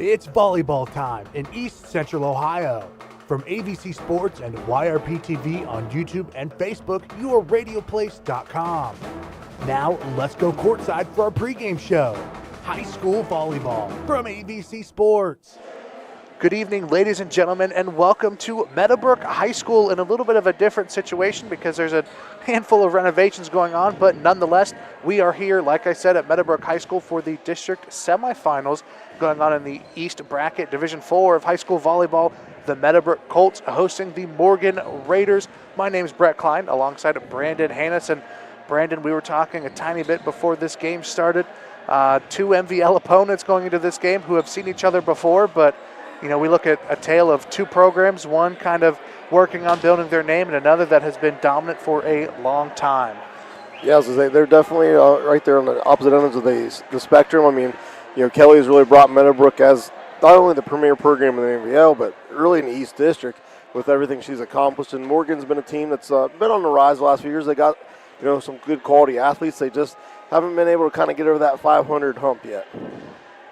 It's volleyball time in East Central Ohio. From AVC Sports and YRP TV on YouTube and Facebook, yourradioplace.com. Now, let's go courtside for our pregame show. High school volleyball from AVC Sports. Good evening, ladies and gentlemen, and welcome to Meadowbrook High School in a little bit of a different situation because there's a handful of renovations going on, but nonetheless, we are here, like I said, at Meadowbrook High School for the district semifinals going on in the East Bracket Division 4 of high school volleyball. The Meadowbrook Colts hosting the Morgan Raiders. My name is Brett Klein alongside Brandon Hannes. And Brandon, we were talking a tiny bit before this game started. Two MVL opponents going into this game who have seen each other before, but you know, we look at a tale of two programs, one kind of working on building their name and another that has been dominant for a long time. Yeah, I was going to say, they're definitely right there on the opposite ends of the spectrum. I mean, you know, Kelly's really brought Meadowbrook as not only the premier program in the NVL, but really in the East District with everything she's accomplished. And Morgan's been a team that's been on the rise the last few years. They got, you know, some good quality athletes. They just haven't been able to kind of get over that 500 hump yet.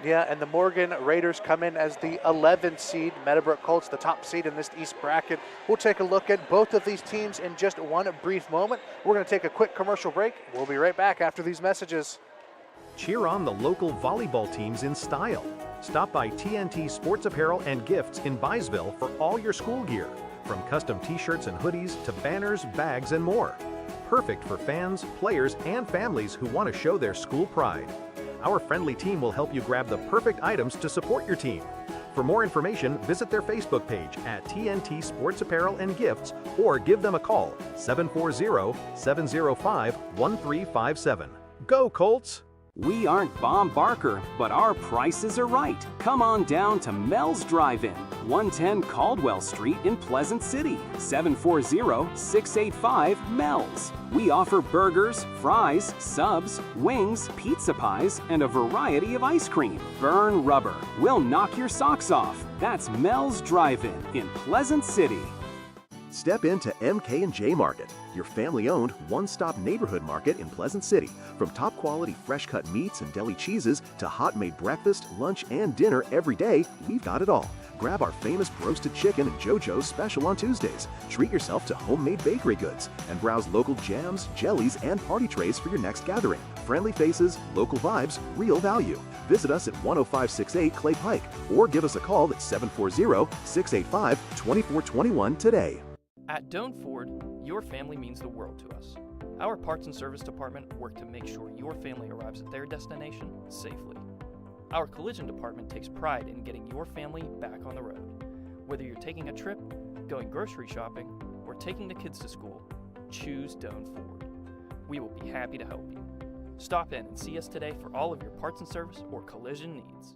Yeah, and the Morgan Raiders come in as the 11th seed. Meadowbrook Colts, the top seed in this East bracket. We'll take a look at both of these teams in just one brief moment. We're going to take a quick commercial break. We'll be right back after these messages. Cheer on the local volleyball teams in style. Stop by TNT Sports Apparel and Gifts in Byesville for all your school gear, from custom t-shirts and hoodies to banners, bags, and more. Perfect for fans, players, and families who want to show their school pride. Our friendly team will help you grab the perfect items to support your team. For more information, visit their Facebook page at TNT Sports Apparel and Gifts or give them a call, 740-705-1357. Go Colts! We aren't Bob Barker, but our prices are right. Come on down to Mel's Drive-In, 110 Caldwell Street in Pleasant City, 740-685-MELS. We offer burgers, fries, subs, wings, pizza pies, and a variety of ice cream. Burn rubber. We'll knock your socks off. That's Mel's Drive-In in Pleasant City. Step into MK&J Market, your family-owned one-stop neighborhood market in Pleasant City. From top-quality fresh-cut meats and deli cheeses to hot-made breakfast, lunch, and dinner every day, we've got it all. Grab our famous roasted chicken and JoJo's special on Tuesdays. Treat yourself to homemade bakery goods and browse local jams, jellies, and party trays for your next gathering. Friendly faces, local vibes, real value. Visit us at 10568 Clay Pike or give us a call at 740-685-2421 today. At Doan Ford, your family means the world to us. Our parts and service department work to make sure your family arrives at their destination safely. Our collision department takes pride in getting your family back on the road. Whether you're taking a trip, going grocery shopping, or taking the kids to school, choose Doan Ford. We will be happy to help you. Stop in and see us today for all of your parts and service or collision needs.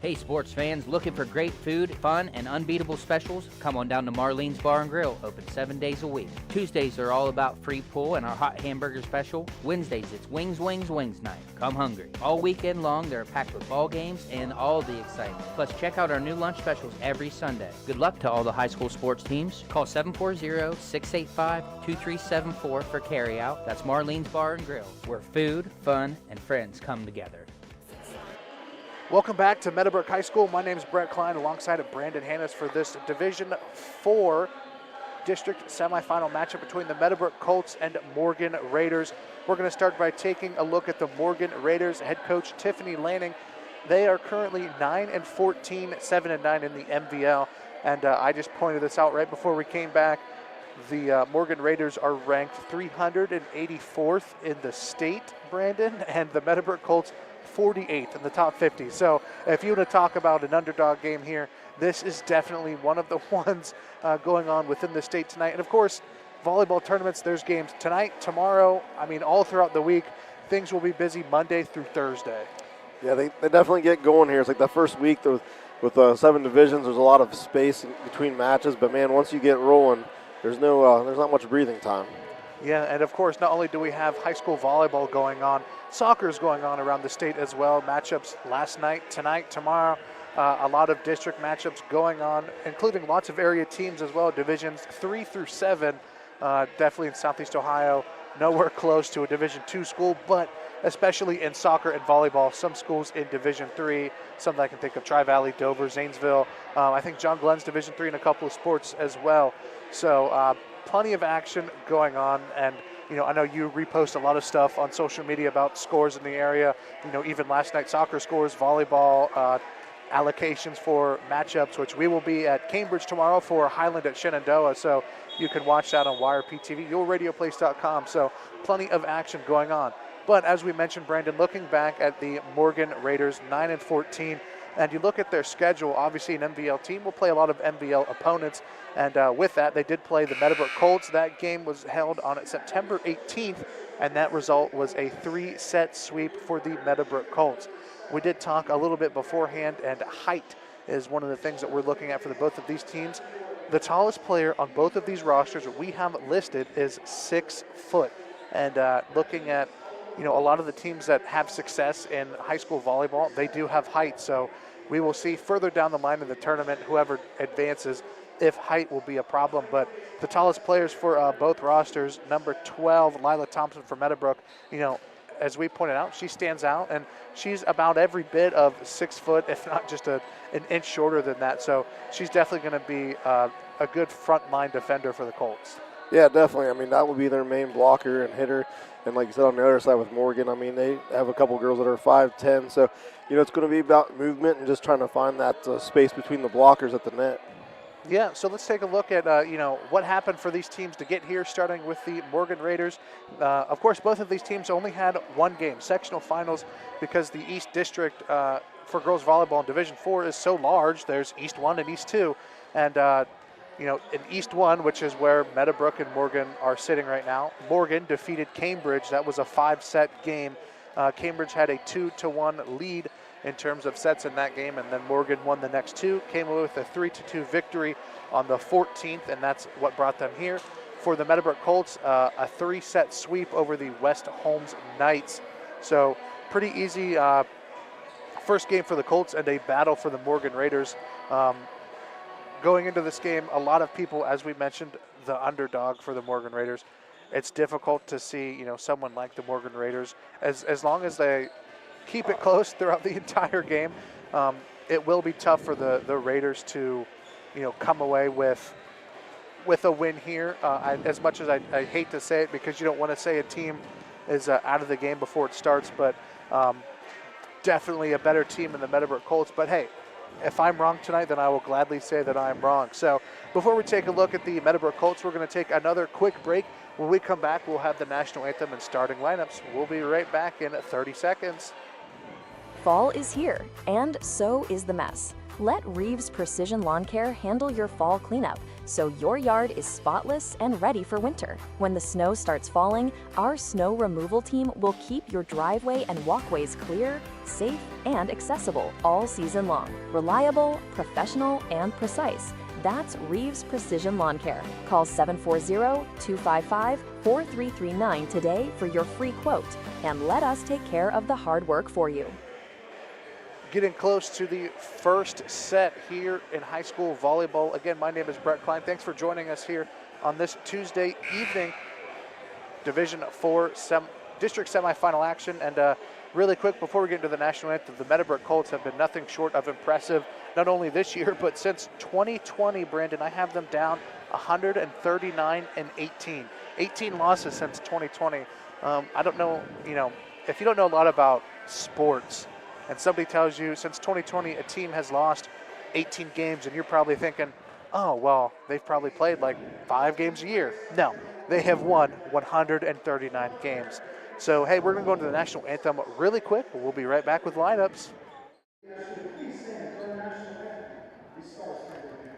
Hey sports fans, looking for great food, fun, and unbeatable specials? Come on down to Marlene's Bar and Grill, open 7 days a week. Tuesdays are all about free pool and our hot hamburger special. Wednesdays it's Wings night. Come hungry. All weekend long they're packed with ball games and all the excitement. Plus check out our new lunch specials every Sunday. Good luck to all the high school sports teams. Call 740-685-2374 for carryout. That's Marlene's Bar and Grill, where food, fun, and friends come together. Welcome back to Meadowbrook High School. My name is Brett Klein alongside of Brandon Hannes for this Division 4 district semifinal matchup between the Meadowbrook Colts and Morgan Raiders. We're going to start by taking a look at the Morgan Raiders. Head coach Tiffany Lanning. They are currently 9-14, 7-9 in the MVL. And I just pointed this out right before we came back. The Morgan Raiders are ranked 384th in the state, Brandon, and the Meadowbrook Colts 48th in the top 50. So if you want to talk about an underdog game here, this is definitely one of the ones going on within the state tonight. And of course, volleyball tournaments, there's games tonight, tomorrow, I mean, all throughout the week. Things will be busy Monday through Thursday. Yeah, they definitely get going here. It's like the first week with 7 divisions, there's a lot of space in between matches. But, man, once you get rolling, there's not much breathing time. Yeah, and of course, not only do we have high school volleyball going on, soccer is going on around the state as well. Matchups last night, tonight, tomorrow. A lot of district matchups going on, including lots of area teams as well, divisions 3 through 7, definitely in Southeast Ohio. nowhere close to a Division II school, but especially in soccer and volleyball, some schools in Division III, some that I can think of, Tri-Valley, Dover, Zanesville. I think John Glenn's Division III in a couple of sports as well. So plenty of action going on, and I know you repost a lot of stuff on social media about scores in the area. Even last night, soccer scores, volleyball, allocations for matchups, which we will be at Cambridge tomorrow for Highland at Shenandoah. So you can watch that on YRPTV, yourradioplace.com. So plenty of action going on. But as we mentioned, Brandon, looking back at the Morgan Raiders, 9-14, and you look at their schedule, obviously an MVL team will play a lot of MVL opponents, and with that, they did play the Meadowbrook Colts. That game was held on September 18th, and that result was a 3-set sweep for the Meadowbrook Colts. We did talk a little bit beforehand, and height is one of the things that we're looking at for both of these teams. The tallest player on both of these rosters that we have listed is 6 foot, and looking at a lot of the teams that have success in high school volleyball, they do have height. So we will see further down the line in the tournament, whoever advances, if height will be a problem. But the tallest players for both rosters, number 12, Lila Thompson from Meadowbrook, as we pointed out, she stands out, and she's about every bit of 6 foot, if not just an inch shorter than that. So she's definitely going to be a good frontline defender for the Colts. Yeah, definitely. I mean, that would be their main blocker and hitter. And like you said, on the other side with Morgan, I mean, they have a couple girls that are 5'10". So, it's going to be about movement and just trying to find that space between the blockers at the net. Yeah, so let's take a look at, what happened for these teams to get here, starting with the Morgan Raiders. Of course, both of these teams only had one game, sectional finals, because the East District for girls volleyball in Division IV is so large. There's East 1 and East 2. And, in East 1, which is where Meadowbrook and Morgan are sitting right now, Morgan defeated Cambridge. That was a 5-set game. Cambridge had a 2-1 lead in terms of sets in that game, and then Morgan won the next 2, came away with a 3-2 victory on the 14th, and that's what brought them here. For the Meadowbrook Colts, a 3-set sweep over the West Holmes Knights. So pretty easy first game for the Colts and a battle for the Morgan Raiders. Going into this game, a lot of people, as we mentioned, the underdog for the Morgan Raiders. It's difficult to see, someone like the Morgan Raiders, as long as they keep it close throughout the entire game, it will be tough for the Raiders to, come away with a win here. As much as I hate to say it, because you don't want to say a team is out of the game before it starts, but definitely a better team in the Meadowbrook Colts. But hey, if I'm wrong tonight, then I will gladly say that I'm wrong. So before we take a look at the Meadowbrook Colts, we're going to take another quick break. When we come back, we'll have the national anthem and starting lineups. We'll be right back in 30 seconds. Fall is here, and so is the mess. Let Reeves Precision Lawn Care handle your fall cleanup so your yard is spotless and ready for winter. When the snow starts falling, our snow removal team will keep your driveway and walkways clear, safe, and accessible all season long. Reliable, professional, and precise. That's Reeves Precision Lawn Care. Call 740-255-4339 today for your free quote, and let us take care of the hard work for you. Getting close to the first set here in high school volleyball. Again, my name is Brett Klein. Thanks for joining us here on this Tuesday evening. Division IV district semifinal action. And really quick, before we get into the national anthem, the Meadowbrook Colts have been nothing short of impressive, not only this year, but since 2020, Brandon. I have them down 139-18. 18 losses since 2020. I don't know, if you don't know a lot about sports, and somebody tells you since 2020 a team has lost 18 games, and you're probably thinking, oh, well, they've probably played like 5 games a year. No, they have won 139 games. So, hey, we're going to go into the national anthem really quick. We'll be right back with lineups. Please stand for our national anthem. We start standing now.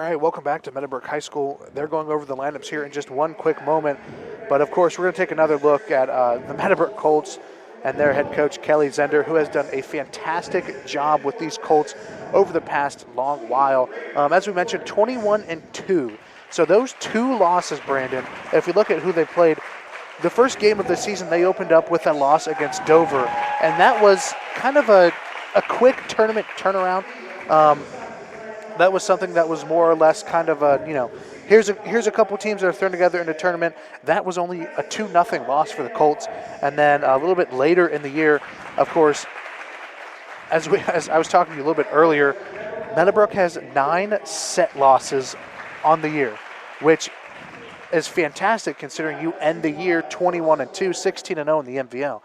All right, welcome back to Meadowbrook High School. They're going over the lineups here in just one quick moment. But, of course, we're going to take another look at the Meadowbrook Colts and their head coach, Kelly Zender, who has done a fantastic job with these Colts over the past long while. As we mentioned, 21-2. So those 2 losses, Brandon, if we look at who they played, the first game of the season they opened up with a loss against Dover, and that was kind of a quick tournament turnaround. That was something that was more or less kind of a, here's a couple teams that are thrown together in a tournament. That was only a 2-0 loss for the Colts. And then a little bit later in the year, of course, as I was talking to you a little bit earlier, Meadowbrook has 9 set losses on the year, which is fantastic considering you end the year 21-2, 16-0 in the MVL.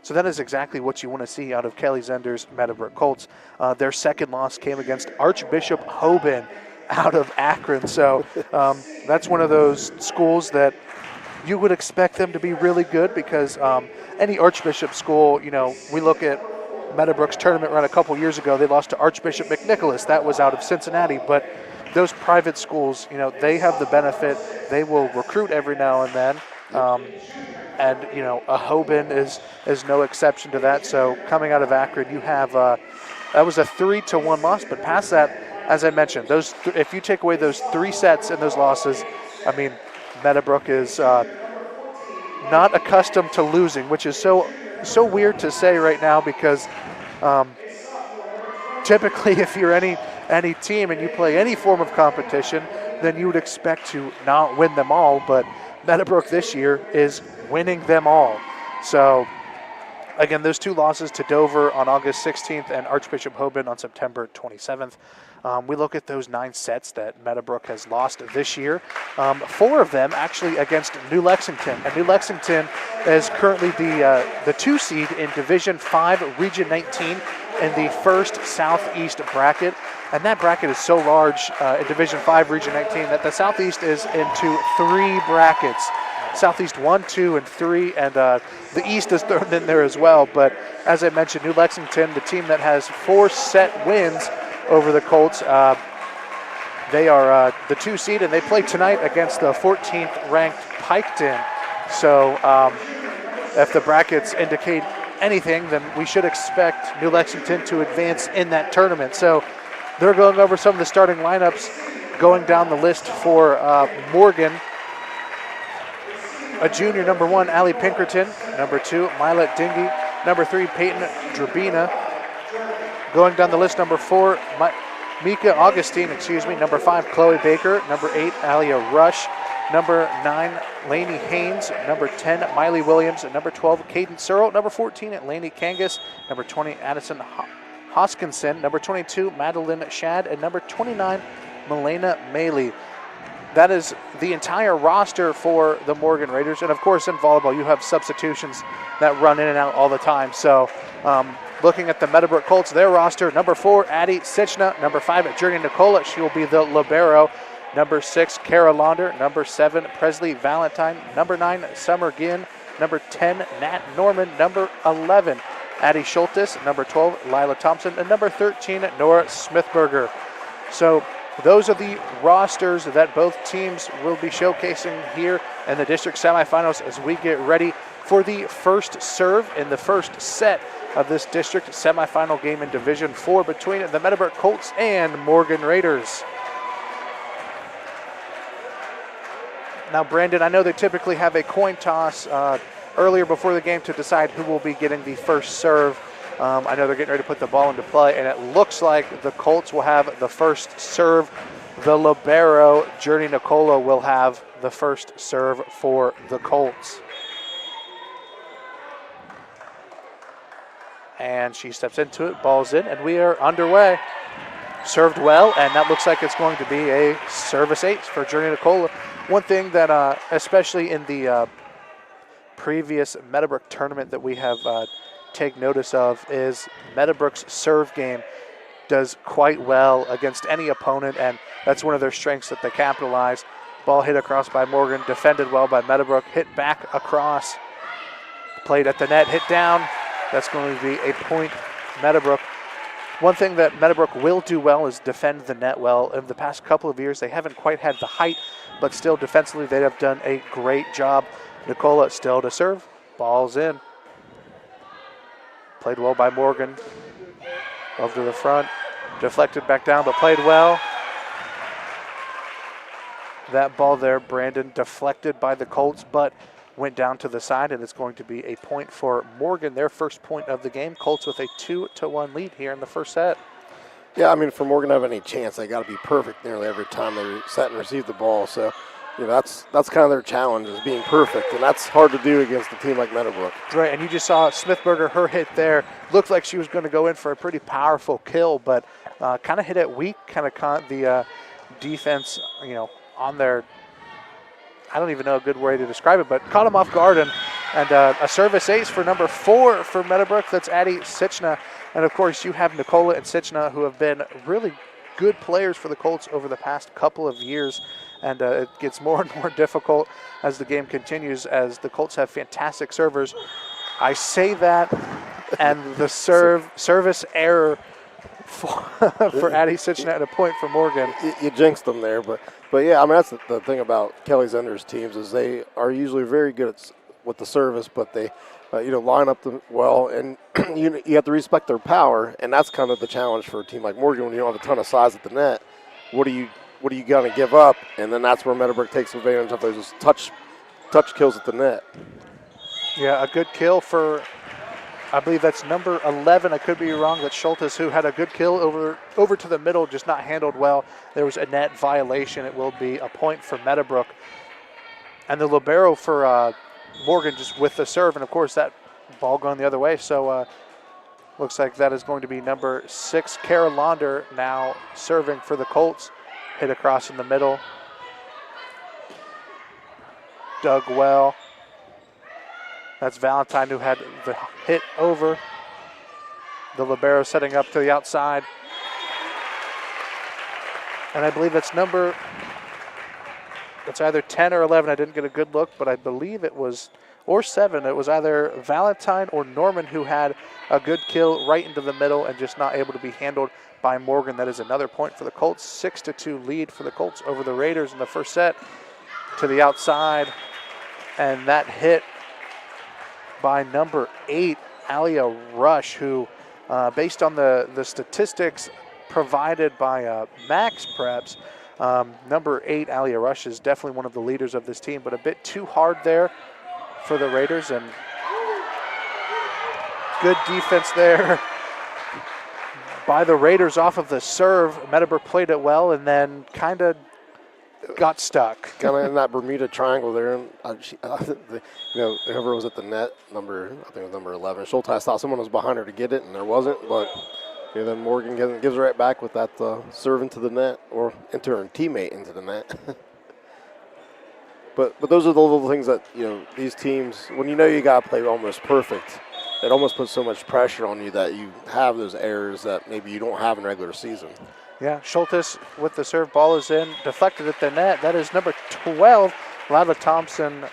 So that is exactly what you want to see out of Kelly Zender's Meadowbrook Colts. Their second loss came against Archbishop Hoban out of Akron. So that's one of those schools that you would expect them to be really good because any Archbishop school, we look at Meadowbrook's tournament run a couple years ago. They lost to Archbishop McNicholas. That was out of Cincinnati. But those private schools, they have the benefit. They will recruit every now and then. And, a Hoban is no exception to that. So coming out of Akron, you have that was a 3-1 loss. But past that, as I mentioned, if you take away those 3 sets and those losses, I mean, Meadowbrook is not accustomed to losing, which is so weird to say right now because typically if you're any team and you play any form of competition, then you would expect to not win them all. But Meadowbrook this year is winning them all. So, again, those 2 losses to Dover on August 16th and Archbishop Hoban on September 27th. We look at those 9 sets that Meadowbrook has lost this year. 4 of them actually against New Lexington. And New Lexington is currently the 2 seed in Division 5, Region 19 in the first Southeast bracket. And that bracket is so large in Division 5, Region 19 that the Southeast is into 3 brackets. Southeast 1, 2, and 3, and the East is thrown in there as well. But as I mentioned, New Lexington, the team that has 4 set wins over the Colts, they are the 2 seed, and they play tonight against the 14th ranked Piketon. So if the brackets indicate anything, then we should expect New Lexington to advance in that tournament. So they're going over some of the starting lineups, going down the list for Morgan. A junior, number 1, Allie Pinkerton. Number 2, Milet Dingy. Number 3, Peyton Drabina. Going down the list, number 4, Mika Augustine, Number 5, Chloe Baker. Number 8, Alia Rush. Number 9, Lainey Haynes. Number 10, Miley Williams. And number 12, Caden Searle. Number 14, Lainey Kangas. Number 20, Addison Hoskinson. Number 22, Madeline Shad. And number 29, Milena Maley. That is the entire roster for the Morgan Raiders. And, of course, in volleyball, you have substitutions that run in and out all the time. So looking at the Meadowbrook Colts, their roster, number 4, Addie Sichna. Number 5, Journey Nicola. She will be the libero. Number 6, Kara Launder. Number 7, Presley Valentine. Number 9, Summer Ginn. Number 10, Nat Norman. Number 11, Addie Schultes. Number 12, Lila Thompson. And number 13, Nora Smithberger. So those are the rosters that both teams will be showcasing here in the district semifinals as we get ready for the first serve in the first set of this district semifinal game in Division 4 between the Meadowbrook Colts and Morgan Raiders. Now, Brandon, I know they typically have a coin toss earlier before the game to decide who will be getting the first serve. I know they're getting ready to put the ball into play, and it looks like the Colts will have the first serve. The libero, Journey Nicola, will have the first serve for the Colts. And she steps into it, ball's in, and we are underway. Served well, and that looks like it's going to be a service ace for Journey Nicola. One thing that, especially in the previous Meadowbrook tournament that we have take notice of, is Meadowbrook's serve game does quite well against any opponent, and that's one of their strengths that they capitalize. Ball hit across by Morgan, defended well by Meadowbrook, hit back across, played at the net, hit down. That's going to be a point Meadowbrook. One thing that Meadowbrook will do well is defend the net well. In the past couple of years, they haven't quite had the height, but still defensively they have done a great job. Nicola still to serve. Ball's in. Played well by Morgan. Over to the front. Deflected back down, but played well. That ball there, Brandon, deflected by the Colts, but went down to the side, and it's going to be a point for Morgan, their first point of the game. Colts with a 2-1 lead here in the first set. Yeah, I mean, for Morgan to have any chance, they got to be perfect nearly every time they set and receive the ball. So, that's kind of their challenge, is being perfect, and that's hard to do against a team like Meadowbrook. Right, and you just saw Smithberger, her hit there, looked like she was going to go in for a pretty powerful kill, but kind of hit it weak, kind of caught the defense, on their, I don't even know a good way to describe it, but caught them off guard, and a service ace for number 4 for Meadowbrook. That's Addie Sichna. And, of course, you have Nicola and Sichna, who have been really good players for the Colts over the past couple of years. And it gets more and more difficult as the game continues, as the Colts have fantastic servers. I say that, and the service error for Addie Sichna and a point for Morgan. You jinxed them there, but yeah, I mean, that's the thing about Kelly Zender's teams, is they are usually very good with the service, but they line up them well, and you have to respect their power, and that's kind of the challenge for a team like Morgan. When you don't have a ton of size at the net, what are you going to give up? And then that's where Meadowbrook takes advantage of those touch kills at the net. Yeah, a good kill for, I believe that's number 11. I could be wrong. That's Schultes, who had a good kill over to the middle, just not handled well. There was a net violation. It will be a point for Meadowbrook. And the libero for Morgan just with the serve, and of course that ball going the other way. So looks like that is going to be number 6, Kara Launder, now serving for the Colts. Hit across in the middle. Dug well. That's Valentine, who had the hit over. The libero setting up to the outside. And I believe it's either 10 or 11. I didn't get a good look, but I believe it was, or 7. It was either Valentine or Norman who had a good kill right into the middle and just not able to be handled by Morgan. That is another point for the Colts. 6-2 lead for the Colts over the Raiders in the first set. To the outside, and that hit by number 8, Alia Rush, who, based on the statistics provided by Max Preps, number 8, Alia Rush, is definitely one of the leaders of this team, but a bit too hard there for the Raiders, and good defense there by the Raiders off of the serve. Meadowbrook played it well and then kind of got stuck. Kind of in that Bermuda Triangle there, and whoever was at the net, I think it was number 11. Schultes thought someone was behind her to get it, and there wasn't, but then Morgan gives right back with that serve into the net, or into her teammate into the net. But those are the little things that, these teams, when you got to play almost perfect, it almost puts so much pressure on you that you have those errors that maybe you don't have in regular season. Yeah, Schultes with the serve, ball is in, deflected at the net. That is number 12, Lila Thompson,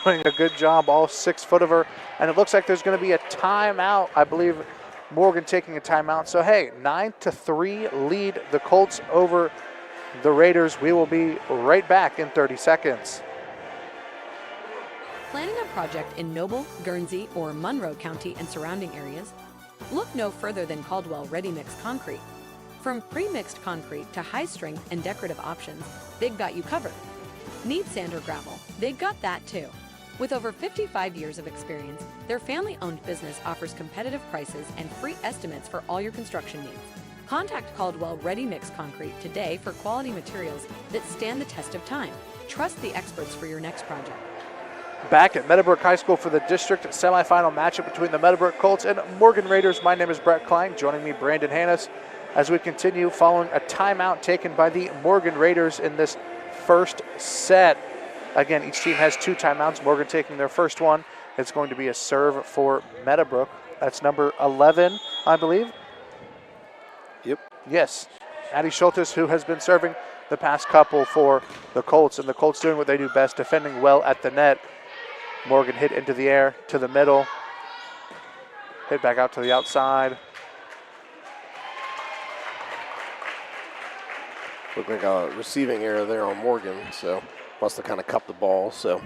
doing a good job, all 6 foot of her. And it looks like there's going to be a timeout. I believe Morgan taking a timeout. So, hey, 9-3 lead the Colts over the Raiders. We will be right back in 30 seconds. Planning a project in Noble, Guernsey, or Monroe County and surrounding areas? Look no further than Caldwell Ready Mix Concrete. From pre-mixed concrete to high-strength and decorative options, they've got you covered. Need sand or gravel? They've got that too. With over 55 years of experience, their family-owned business offers competitive prices and free estimates for all your construction needs. Contact Caldwell Ready Mix Concrete today for quality materials that stand the test of time. Trust the experts for your next project. Back at Meadowbrook High School for the district semifinal matchup between the Meadowbrook Colts and Morgan Raiders. My name is Brett Klein. Joining me, Brandon Hannes, as we continue following a timeout taken by the Morgan Raiders in this first set. Again, each team has 2 timeouts. Morgan taking their first one. It's going to be a serve for Meadowbrook. That's number 11, I believe. Yep. Yes. Addie Schultes, who has been serving the past couple for the Colts, and the Colts doing what they do best, defending well at the net. Morgan hit into the air to the middle. Hit back out to the outside. looked like a receiving error there on Morgan, so must have kind of cupped the ball. So,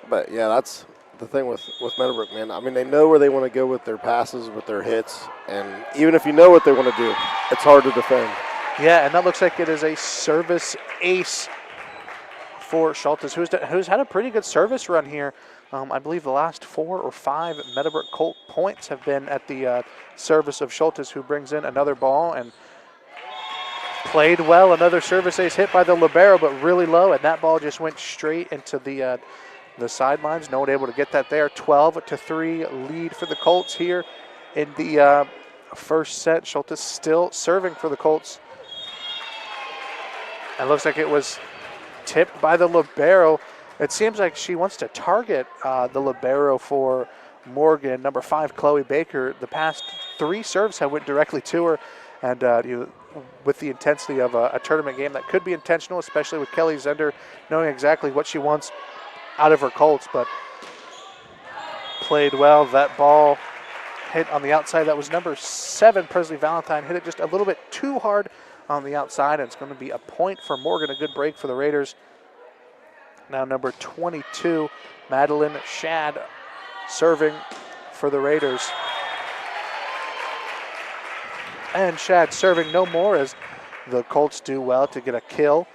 but yeah, that's the thing with Meadowbrook, man. I mean, they know where they want to go with their passes, with their hits, and even if you know what they want to do, it's hard to defend. Yeah, and that looks like it is a service ace for Schultes, who's had a pretty good service run here. I believe the last 4 or 5 Meadowbrook Colt points have been at the service of Schultes, who brings in another ball and played well. Another service ace hit by the libero, but really low, and that ball just went straight into the sidelines. No one able to get that there. 12-3 lead for the Colts here in the first set. Schultes still serving for the Colts. It looks like it was tipped by the libero. It seems like she wants to target the libero for Morgan. Number 5, Chloe Baker. The past 3 serves have went directly to her, and with the intensity of a tournament game that could be intentional, especially with Kelly Zender knowing exactly what she wants out of her Colts, but played well. That ball hit on the outside. That was number 7, Presley Valentine. Hit it just a little bit too hard on the outside, and it's going to be a point for Morgan. A good break for the Raiders. Now number 22, Madeline Shad, serving for the Raiders. And Shad serving no more as the Colts do well to get a kill.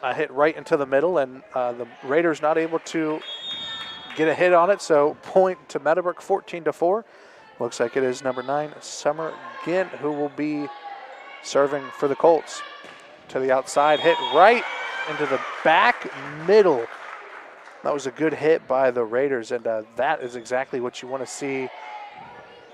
A hit right into the middle, and the Raiders not able to get a hit on it, so point to Meadowbrook, 14-4. Looks like it is number 9, Summer Gint, who will be serving for the Colts. To the outside, hit right into the back middle. That was a good hit by the Raiders, and that is exactly what you want to see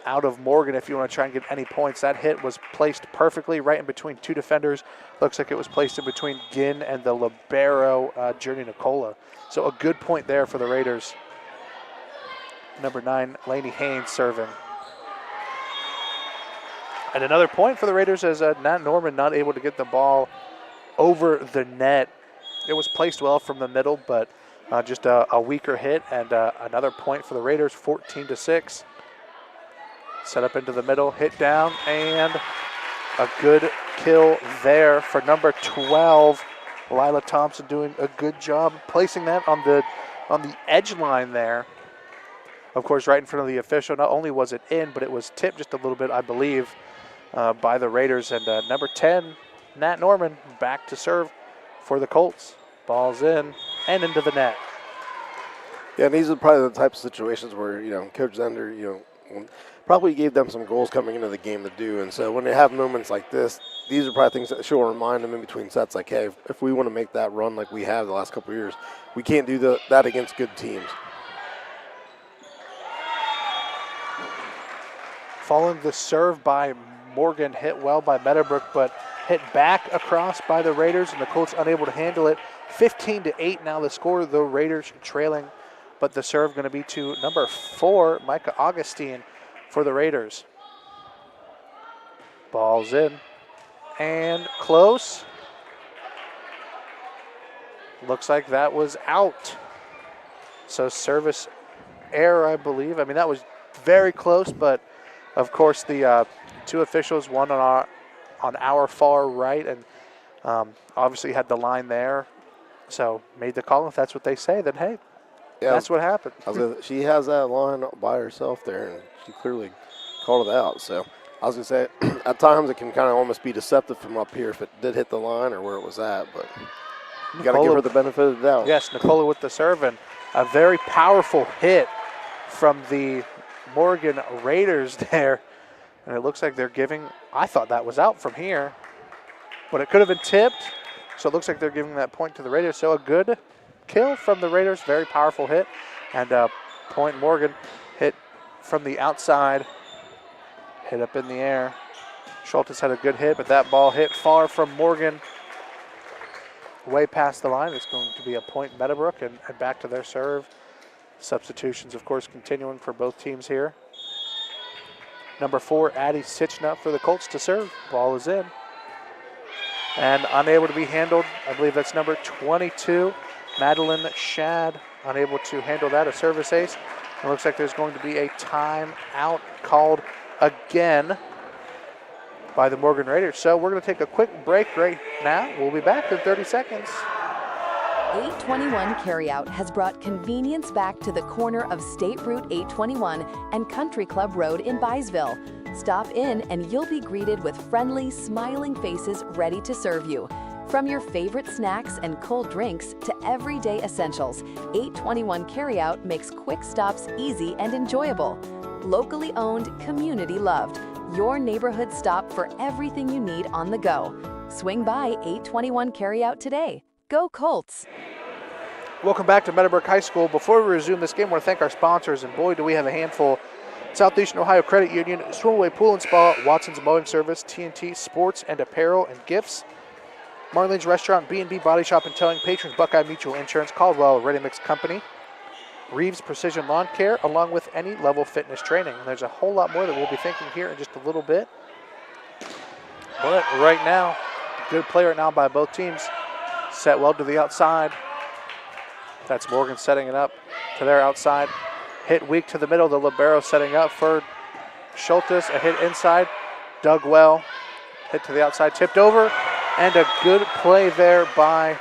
out of Morgan if you want to try and get any points. That hit was placed perfectly right in between 2 defenders. Looks like it was placed in between Ginn and the libero, Journey Nicola. So a good point there for the Raiders. Number 9, Lainey Haynes serving. And another point for the Raiders as Nat Norman not able to get the ball over the net. It was placed well from the middle, but just a weaker hit, and another point for the Raiders, 14-6. Set up into the middle, hit down, and a good kill there for number 12, Lila Thompson, doing a good job placing that on the edge line there. Of course, right in front of the official. Not only was it in, but it was tipped just a little bit, I believe, by the Raiders. And number 10, Nat Norman, back to serve for the Colts. Ball's in and into the net. Yeah, and these are probably the types of situations where, Coach Zender, probably gave them some goals coming into the game to do. And so when they have moments like this, these are probably things that she'll remind them in between sets, like, hey, if we want to make that run like we have the last couple of years, we can't do that against good teams. Following the serve by Morgan, hit well by Meadowbrook, but hit back across by the Raiders, and the Colts unable to handle it. 15-8 now the score, the Raiders trailing, but the serve going to be to number 4, Micah Augustine, for the Raiders. Ball's in and close. Looks like that was out. So service error, I believe. I mean, that was very close, but of course the 2 officials, one on our far right, and obviously had the line there. So made the call. If that's what they say, then hey, yeah, that's what happened. She has that line by herself there, and she clearly called it out. So I was going to say, at times it can kind of almost be deceptive from up here if it did hit the line or where it was at, but you got to give her the benefit of the doubt. Yes, Nicola with the serve, and a very powerful hit from the Morgan Raiders there. And it looks like they're giving, I thought that was out from here, but it could have been tipped. So it looks like they're giving that point to the Raiders. So a good kill from the Raiders, very powerful hit. And point Morgan, hit from the outside, hit up in the air. Schultes had a good hit, but that ball hit far from Morgan, way past the line. It's going to be a point Meadowbrook, and back to their serve. Substitutions, of course, continuing for both teams here. Number 4, Addie Sitchna for the Colts to serve. Ball is in. And unable to be handled, I believe that's number 22, Madeline Shad, unable to handle that, a service ace. It looks like there's going to be a timeout called again. by the Morgan Raiders. So we're going to take a quick break right now. We'll be back in 30 seconds. 821 Carryout has brought convenience back to the corner of State Route 821 and Country Club Road in Byesville. Stop in and you'll be greeted with friendly, smiling faces ready to serve you. From your favorite snacks and cold drinks to everyday essentials, 821 Carryout makes quick stops easy and enjoyable. Locally owned, community loved. Your neighborhood stop for everything you need on the go. Swing by 821 Carryout today. Go Colts! Welcome back to Meadowbrook High School. Before we resume this game, I want to thank our sponsors, and boy, do we have a handful. Southeastern Ohio Credit Union, Swimaway Pool and Spa, Watson's Mowing Service, TNT Sports and Apparel and Gifts, Marlene's Restaurant, B&B Body Shop and Towing, Patrons Buckeye Mutual Insurance, Caldwell Ready Mix Company, Reeves Precision Lawn Care, along with any level fitness training. And there's a whole lot more that we'll be thinking here in just a little bit. But right now, good play right now by both teams. Set well to the outside. That's Morgan setting it up to their outside. Hit weak to the middle. The libero setting up for Schultes. A hit inside. Dug well. Hit to the outside. Tipped over. And a good play there by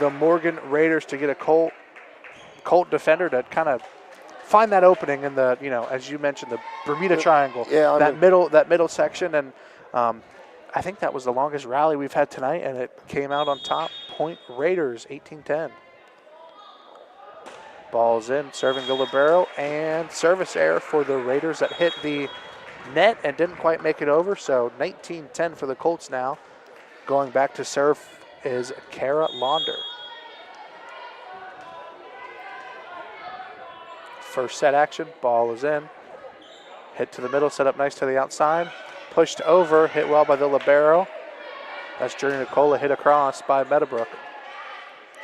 the Morgan Raiders to get a Colt defender to kind of find that opening in the, as you mentioned, the Bermuda Triangle. Yeah, that middle section. And I think that was the longest rally we've had tonight, and it came out on top. Point Raiders, 18-10. Ball's in, serving the libero, and service error for the Raiders that hit the net and didn't quite make it over. So 19-10 for the Colts now. Going back to serve is Kara Launder. First set action, ball is in. Hit to the middle, set up nice to the outside. Pushed over, hit well by the libero. That's Journey Nicola, hit across by Meadowbrook.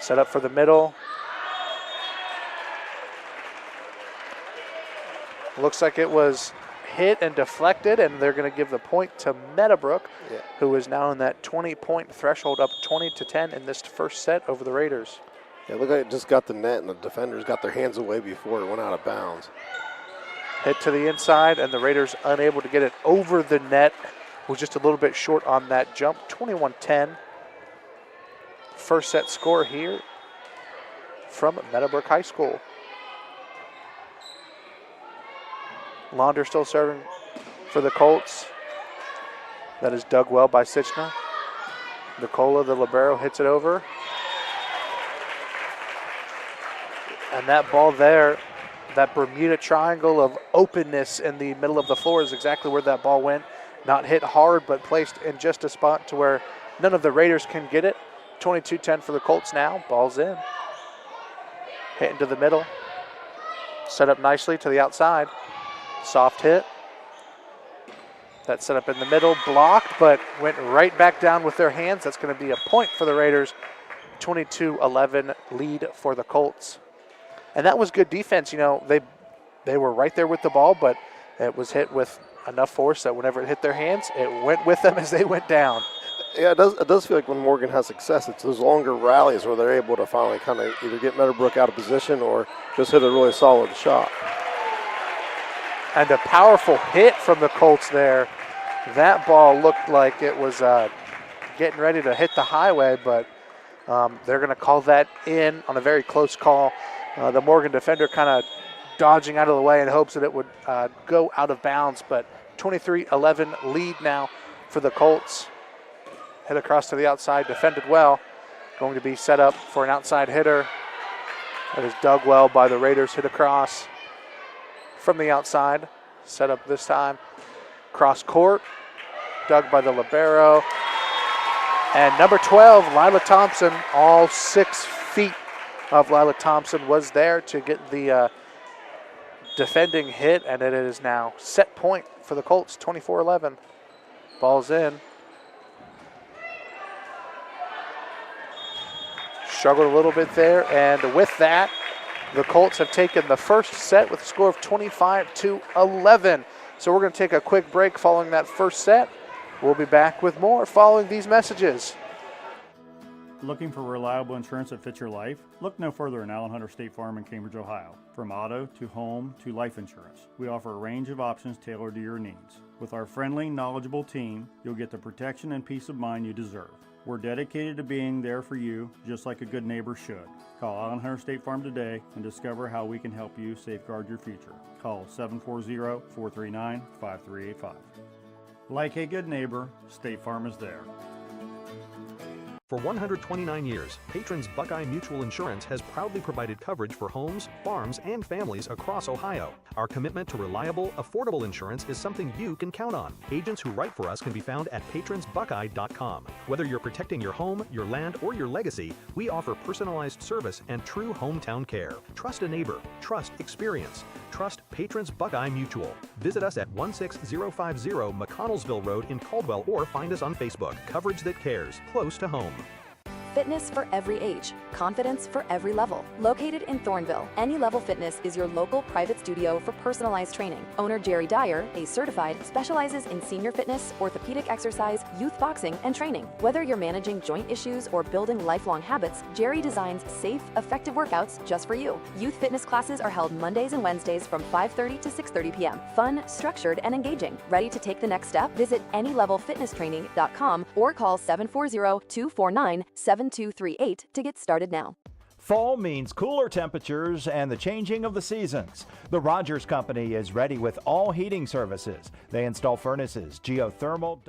Set up for the middle. Looks like it was hit and deflected, and they're going to give the point to Meadowbrook, who is now in that 20-point threshold, up 20-10 in this first set over the Raiders. Yeah, look like it just got the net, and the defenders got their hands away before it went out of bounds. Hit to the inside, and the Raiders unable to get it over the net. Was just a little bit short on that jump. 21-10. First set score here from Meadowbrook High School. Launder still serving for the Colts. That is dug well by Sichner. Nicola, the libero, hits it over. And that ball there, that Bermuda Triangle of openness in the middle of the floor is exactly where that ball went. Not hit hard, but placed in just a spot to where none of the Raiders can get it. 22-10 for the Colts now. Ball's in. Hit into the middle. Set up nicely to the outside. Soft hit. That set up in the middle, blocked, but went right back down with their hands. That's going to be a point for the Raiders. 22-11 lead for the Colts. And that was good defense. They were right there with the ball, but it was hit with enough force that whenever it hit their hands, it went with them as they went down. Yeah, it does feel like when Morgan has success, it's those longer rallies where they're able to finally kind of either get Meadowbrook out of position or just hit a really solid shot. And a powerful hit from the Colts there. That ball looked like it was getting ready to hit the highway, but they're going to call that in on a very close call. The Morgan defender kind of dodging out of the way in hopes that it would go out of bounds, but 23-11 lead now for the Colts. Hit across to the outside, defended well. Going to be set up for an outside hitter. That is dug well by the Raiders, hit across from the outside. Set up this time. Cross court, dug by the libero. And number 12, Lila Thompson, all 6 feet of Lila Thompson was there to get the defending hit, and it is now set point for the Colts, 24-11. Ball's in. Struggled a little bit there, and with that, the Colts have taken the first set with a score of 25-11. So we're going to take a quick break following that first set. We'll be back with more following these messages. Looking for reliable insurance that fits your life? Look no further than Allen Hunter State Farm in Cambridge, Ohio. From auto to home to life insurance, we offer a range of options tailored to your needs. With our friendly, knowledgeable team, you'll get the protection and peace of mind you deserve. We're dedicated to being there for you, just like a good neighbor should. Call Island Hunter State Farm today and discover how we can help you safeguard your future. Call 740-439-5385. Like a good neighbor, State Farm is there. For 129 years, Patrons Buckeye Mutual Insurance has proudly provided coverage for homes, farms, and families across Ohio. Our commitment to reliable, affordable insurance is something you can count on. Agents who write for us can be found at patronsbuckeye.com. Whether you're protecting your home, your land, or your legacy, we offer personalized service and true hometown care. Trust a neighbor. Trust experience. Trust Patrons Buckeye Mutual. Visit us at 16050 McConnellsville Road in Caldwell or find us on Facebook. Coverage that cares. Close to home. Fitness for every age, confidence for every level. Located in Thornville, Any Level Fitness is your local private studio for personalized training. Owner Jerry Dyer, a certified, specializes in senior fitness, orthopedic exercise, youth boxing, and training. Whether you're managing joint issues or building lifelong habits, Jerry designs safe, effective workouts just for you. Youth fitness classes are held Mondays and Wednesdays from 5:30 to 6:30 p.m. Fun, structured, and engaging. Ready to take the next step? Visit anylevelfitnesstraining.com or call 740-249-7238 to get started now. Fall means cooler temperatures and the changing of the seasons. The Rogers Company is ready with all heating services. They install furnaces, geothermal,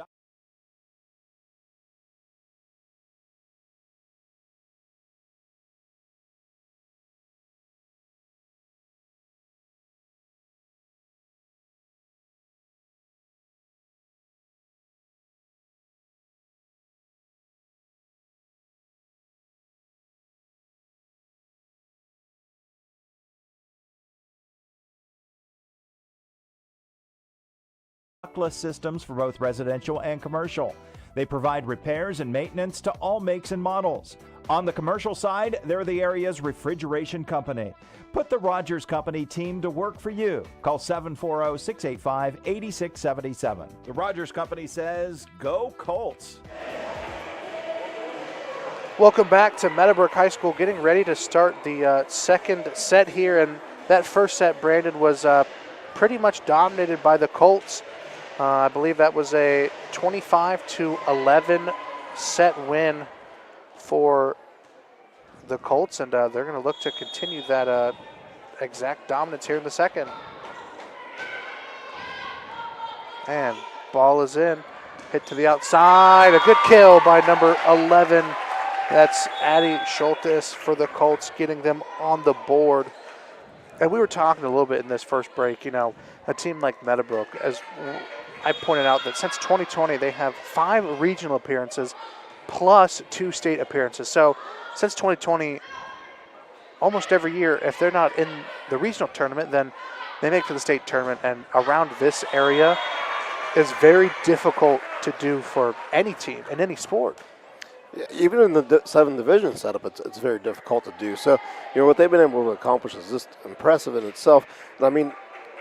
systems for both residential and commercial. They provide repairs and maintenance to all makes and models. On the commercial side, they're the area's refrigeration company. Put the Rogers Company team to work for you. Call 740-685-8677. The Rogers Company says, go Colts. Welcome back to Meadowbrook High School, getting ready to start the second set here. And that first set, Brandon, was pretty much dominated by the Colts. I believe that was a 25-11 set win for the Colts, and they're going to look to continue that exact dominance here in the second. And ball is in, hit to the outside, a good kill by number 11. That's Addie Schultes for the Colts, getting them on the board. And we were talking a little bit in this first break, you know, a team like Meadowbrook, as I pointed out that since 2020, they have 5 regional appearances plus 2 state appearances. So since 2020, almost every year, if they're not in the regional tournament, then they make it to the state tournament. And around this area is very difficult to do for any team in any sport. Yeah, even in the 7 division setup, it's very difficult to do. So, you know, what they've been able to accomplish is just impressive in itself. I mean,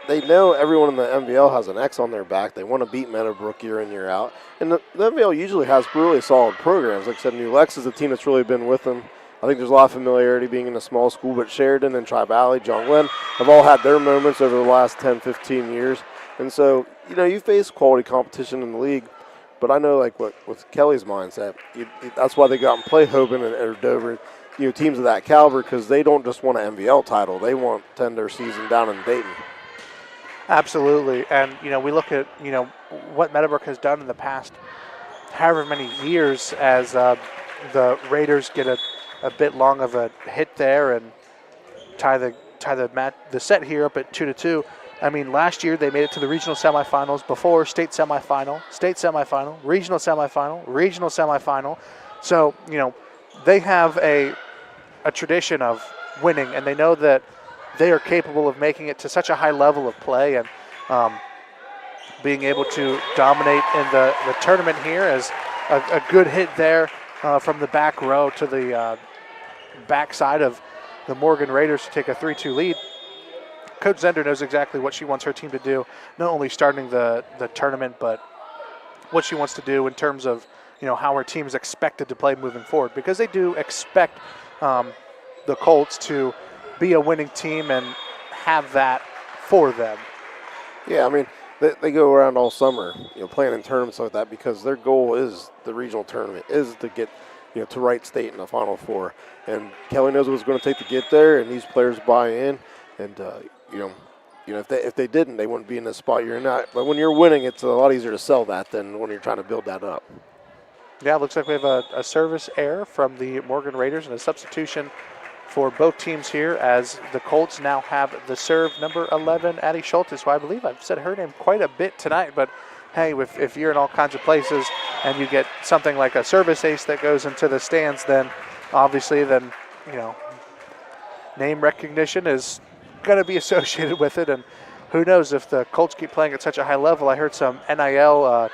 they know everyone in the MVL has an X on their back. They want to beat Meadowbrook year in, year out. And the MVL usually has really solid programs. Like I said, New Lex is a team that's really been with them. I think there's a lot of familiarity being in a small school, but Sheridan and Tri-Valley, John Glenn have all had their moments over the last 10, 15 years. And so, you know, you face quality competition in the league. But I know, like, with Kelly's mindset, that's why they go out and play Hoban or Dover, you know, teams of that caliber, because they don't just want an MVL title. They want to end their season down in Dayton. Absolutely. And, you know, we look at, you know, what Meadowbrook has done in the past however many years as the Raiders get a bit long of a hit there and tie the set here up at 2-2. I mean, last year they made it to the regional semifinals, before state semifinal, regional semifinal. So, you know, they have a tradition of winning, and they know that they are capable of making it to such a high level of play and being able to dominate in the tournament here, as a good hit there from the back row to the backside of the Morgan Raiders to take a 3-2 lead. Coach Zender knows exactly what she wants her team to do, not only starting the tournament, but what she wants to do in terms of, you know, how her team is expected to play moving forward, because they do expect the Colts to be a winning team and have that for them. Yeah, I mean, they go around all summer, playing in tournaments like that because their goal is the regional tournament, is to get, to Wright State in the Final Four. And Kelly knows what it's going to take to get there, and these players buy in. And, if they didn't, they wouldn't be in the spot you're in now. But when you're winning, it's a lot easier to sell that than when you're trying to build that up. Yeah, it looks like we have a service error from the Morgan Raiders and a substitution for both teams here as the Colts now have the serve, number 11, Addie Schultes, who I believe I've said her name quite a bit tonight. But, hey, if you're in all kinds of places and you get something like a service ace that goes into the stands, then obviously name recognition is going to be associated with it. And who knows if the Colts keep playing at such a high level. I heard some NIL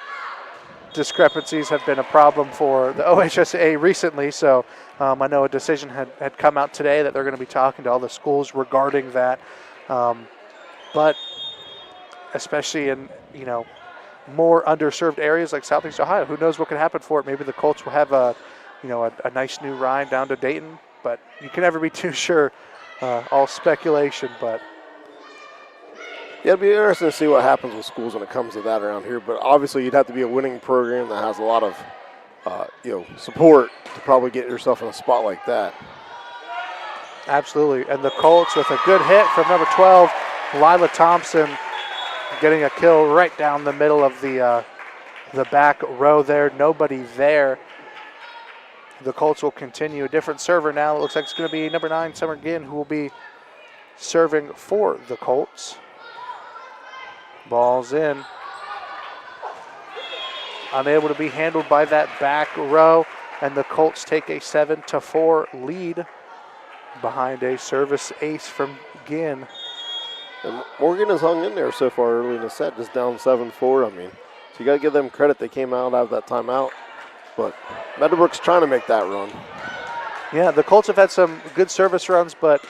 discrepancies have been a problem for the OHSAA recently, so I know a decision had come out today that they're going to be talking to all the schools regarding that. But especially in, more underserved areas like Southeast Ohio, who knows what could happen for it. Maybe the Colts will have a nice new ride down to Dayton, but you can never be too sure. All speculation, but yeah, it'd be interesting to see what happens with schools when it comes to that around here. But obviously, you'd have to be a winning program that has a lot of, support to probably get yourself in a spot like that. Absolutely. And the Colts with a good hit from number 12, Lila Thompson, getting a kill right down the middle of the back row there. Nobody there. The Colts will continue. A different server now. It looks like it's going to be number 9, Summer Ginn, who will be serving for the Colts. Ball's in. Unable to be handled by that back row, and the Colts take a 7-4 lead behind a service ace from Ginn. And Morgan has hung in there so far early in the set, just down 7-4. So you got to give them credit. They came out of that timeout. But Meadowbrook's trying to make that run. Yeah, the Colts have had some good service runs, but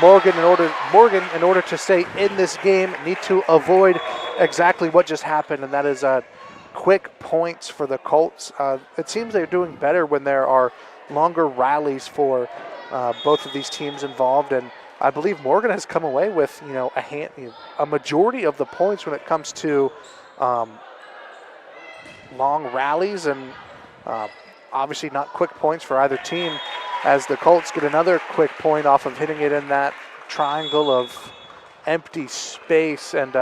Morgan, in order to stay in this game, need to avoid exactly what just happened, and that is quick points for the Colts. It seems they're doing better when there are longer rallies for both of these teams involved, and I believe Morgan has come away with a majority of the points when it comes to long rallies, and obviously not quick points for either team, as the Colts get another quick point off of hitting it in that triangle of empty space, and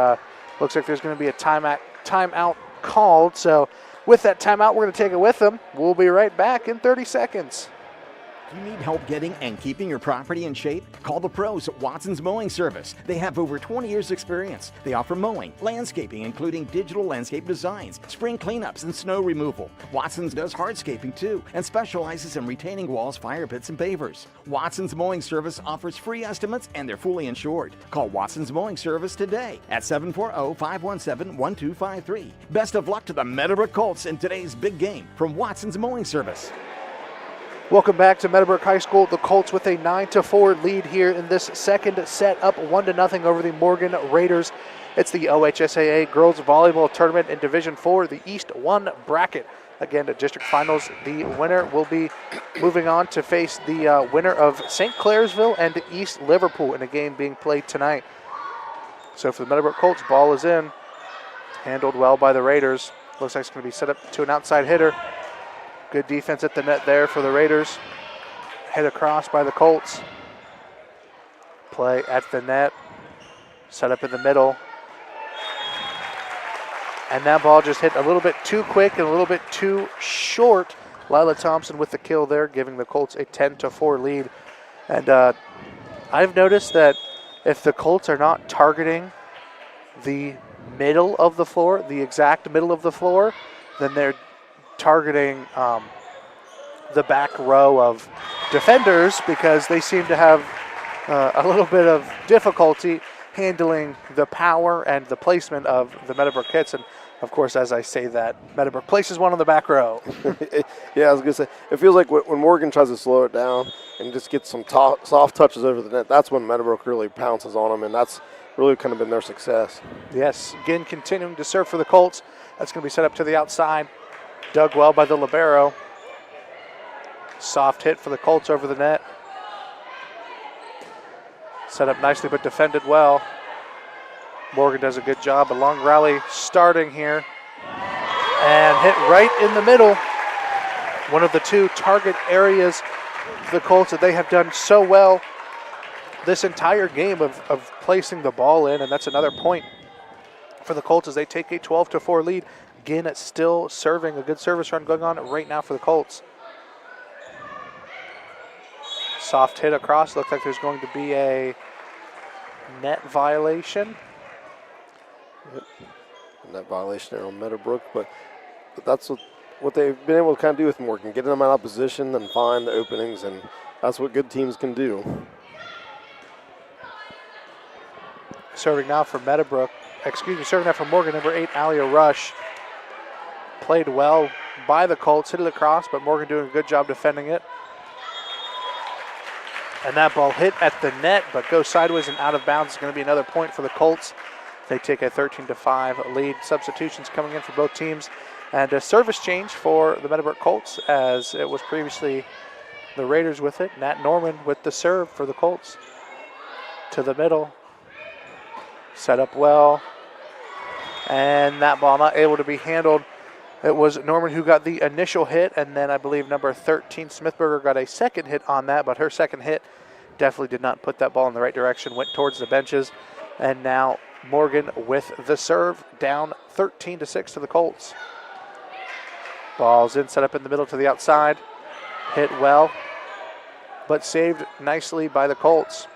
looks like there's going to be a timeout called. So with that timeout, we're going to take it with them. We'll be right back in 30 seconds. Do you need help getting and keeping your property in shape? Call the pros at Watson's Mowing Service. They have over 20 years experience. They offer mowing, landscaping, including digital landscape designs, spring cleanups, and snow removal. Watson's does hardscaping too and specializes in retaining walls, fire pits, and pavers. Watson's Mowing Service offers free estimates and they're fully insured. Call Watson's Mowing Service today at 740-517-1253. Best of luck to the Meadowbrook Colts in today's big game from Watson's Mowing Service. Welcome back to Meadowbrook High School. The Colts with a 9-4 lead here in this second set, up 1-0 over the Morgan Raiders. It's the OHSAA Girls Volleyball Tournament in Division 4, the East 1 bracket. Again, to district finals, the winner will be moving on to face the winner of St. Clairsville and East Liverpool in a game being played tonight. So for the Meadowbrook Colts, ball is in. Handled well by the Raiders. Looks like it's going to be set up to an outside hitter. Good defense at the net there for the Raiders. Hit across by the Colts. Play at the net. Set up in the middle. And that ball just hit a little bit too quick and a little bit too short. Lila Thompson with the kill there, giving the Colts a 10-4 lead. And I've noticed that if the Colts are not targeting the middle of the floor, the exact middle of the floor, then they're targeting the back row of defenders, because they seem to have a little bit of difficulty handling the power and the placement of the Meadowbrook hits. And of course, as I say that, Meadowbrook places one on the back row. Yeah, I was going to say, it feels like when Morgan tries to slow it down and just get some soft touches over the net, that's when Meadowbrook really pounces on them, and that's really kind of been their success. Yes, again, continuing to serve for the Colts. That's going to be set up to the outside. Dug well by the libero. Soft hit for the Colts over the net. Set up nicely but defended well. Morgan does a good job. A long rally starting here and hit right in the middle. One of the two target areas for the Colts that they have done so well this entire game of placing the ball in, and that's another point for the Colts as they take a 12-4 lead. Again, it's still serving, a good service run going on right now for the Colts. Soft hit across. Looks like there's going to be a net violation. Net violation there on Meadowbrook, but that's what they've been able to kind of do with Morgan, getting them out of position and find the openings, and that's what good teams can do. Serving now for serving now for Morgan, number 8, Alia Rush. Played well by the Colts, hit it across, but Morgan doing a good job defending it. And that ball hit at the net, but goes sideways and out of bounds. It's going to be another point for the Colts. They take a 13-5 lead. Substitutions coming in for both teams. And a service change for the Meadowbrook Colts, as it was previously the Raiders with it. Nat Norman with the serve for the Colts. To the middle. Set up well. And that ball not able to be handled. It was Norman who got the initial hit, and then I believe number 13, Smithberger, got a second hit on that, but her second hit definitely did not put that ball in the right direction, went towards the benches. And now Morgan with the serve, down 13-6 to the Colts. Ball's in, set up in the middle to the outside. Hit well, but saved nicely by the Colts.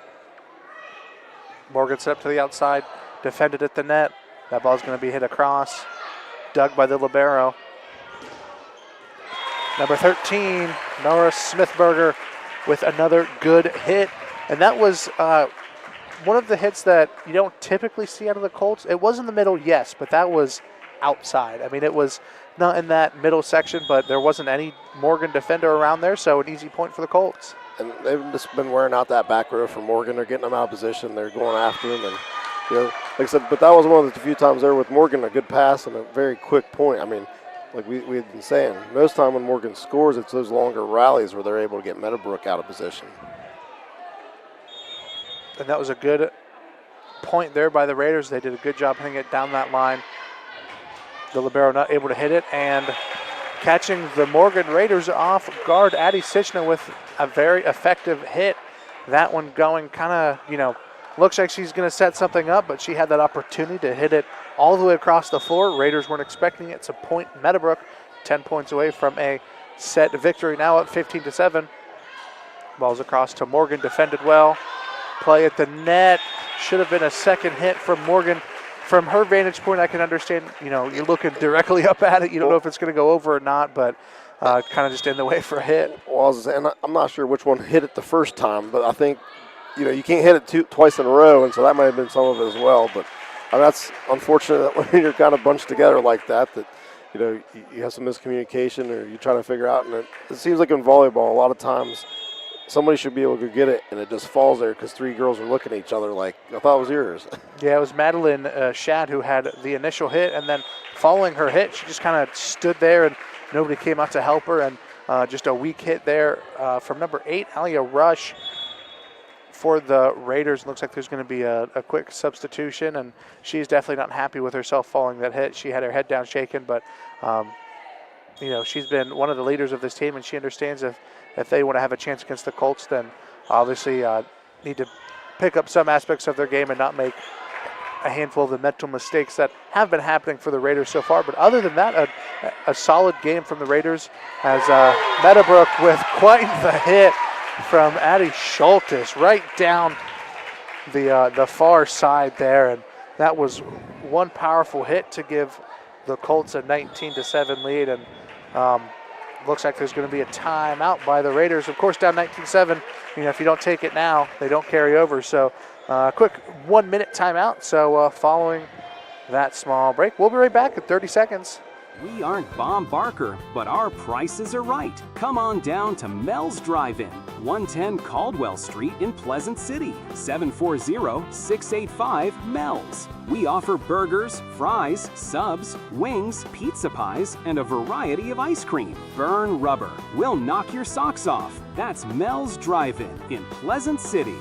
Morgan set up to the outside, defended at the net. That ball's going to be hit across, dug by the libero. Number 13, Nora Smithberger, with another good hit. And that was one of the hits that you don't typically see out of the Colts. It was in the middle, yes, but that was outside. I mean, it was not in that middle section, but there wasn't any Morgan defender around there, so an easy point for the Colts. And they've just been wearing out that back row for Morgan. They're getting them out of position. They're going after him. And, like I said, but that was one of the few times there with Morgan, a good pass and a very quick point. I mean, like we had been saying, most time when Morgan scores, it's those longer rallies where they're able to get Meadowbrook out of position. And that was a good point there by the Raiders. They did a good job hitting it down that line. The libero not able to hit it, and catching the Morgan Raiders off guard, Addie Sichna with a very effective hit. That one going kind of, looks like she's going to set something up, but she had that opportunity to hit it all the way across the floor. Raiders weren't expecting it. It's a point. Meadowbrook 10 points away from a set victory, now up 15-7. Ball's across to Morgan, defended well. Play at the net. Should have been a second hit from Morgan. From her vantage point, I can understand, you're looking directly up at it. You don't know if it's going to go over or not, but kind of just in the way for a hit. Well, and I'm not sure which one hit it the first time, but I think, you can't hit it twice in a row, and so that might have been some of it as well. But that's unfortunate that when you're kind of bunched together like that you have some miscommunication or you're trying to figure out. And it seems like in volleyball, a lot of times somebody should be able to get it, and it just falls there because three girls are looking at each other like, I thought it was yours. Yeah, it was Madeline Shad who had the initial hit, and then following her hit, she just kind of stood there and nobody came out to help her, and just a weak hit there from number 8, Alia Rush, for the Raiders. Looks like there's going to be a quick substitution, and she's definitely not happy with herself following that hit. She had her head down shaken, but she's been one of the leaders of this team, and she understands if they want to have a chance against the Colts, then obviously need to pick up some aspects of their game and not make a handful of the mental mistakes that have been happening for the Raiders so far. But other than that, a solid game from the Raiders, as Meadowbrook with quite the hit from Addie Schultes right down the far side there. And that was one powerful hit to give the Colts a 19-7 lead. And looks like there's going to be a timeout by the Raiders. Of course, down 19-7, if you don't take it now, they don't carry over. So quick 1-minute timeout. So following that small break, we'll be right back in 30 seconds. We aren't Bob Barker, but our prices are right. Come on down to Mel's Drive-In, 110 Caldwell Street in Pleasant City, 740-685-MELS. We offer burgers, fries, subs, wings, pizza pies, and a variety of ice cream. Burn Rubber. We'll knock your socks off. That's Mel's Drive-In in Pleasant City.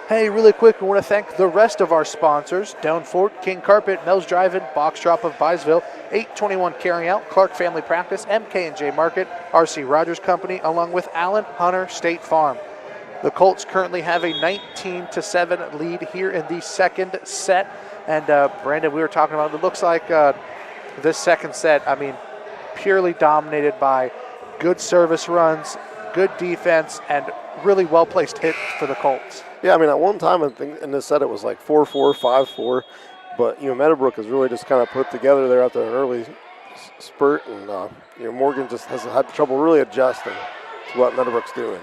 Hey, really quick, we want to thank the rest of our sponsors: Down Fort, King Carpet, Mel's Drive-In, Box Drop of Byesville, 821 Carrying Out, Clark Family Practice, MK&J Market, RC Rogers Company, along with Allen Hunter State Farm. The Colts currently have a 19-7 lead here in the second set. And Brandon, we were talking about, it looks like this second set, purely dominated by good service runs, good defense, and really well-placed hits for the Colts. Yeah, at one time I think in this set it was like 4-4, 5-4, but Meadowbrook has really just kind of put together there after an early spurt, and Morgan just has had trouble really adjusting to what Meadowbrook's doing.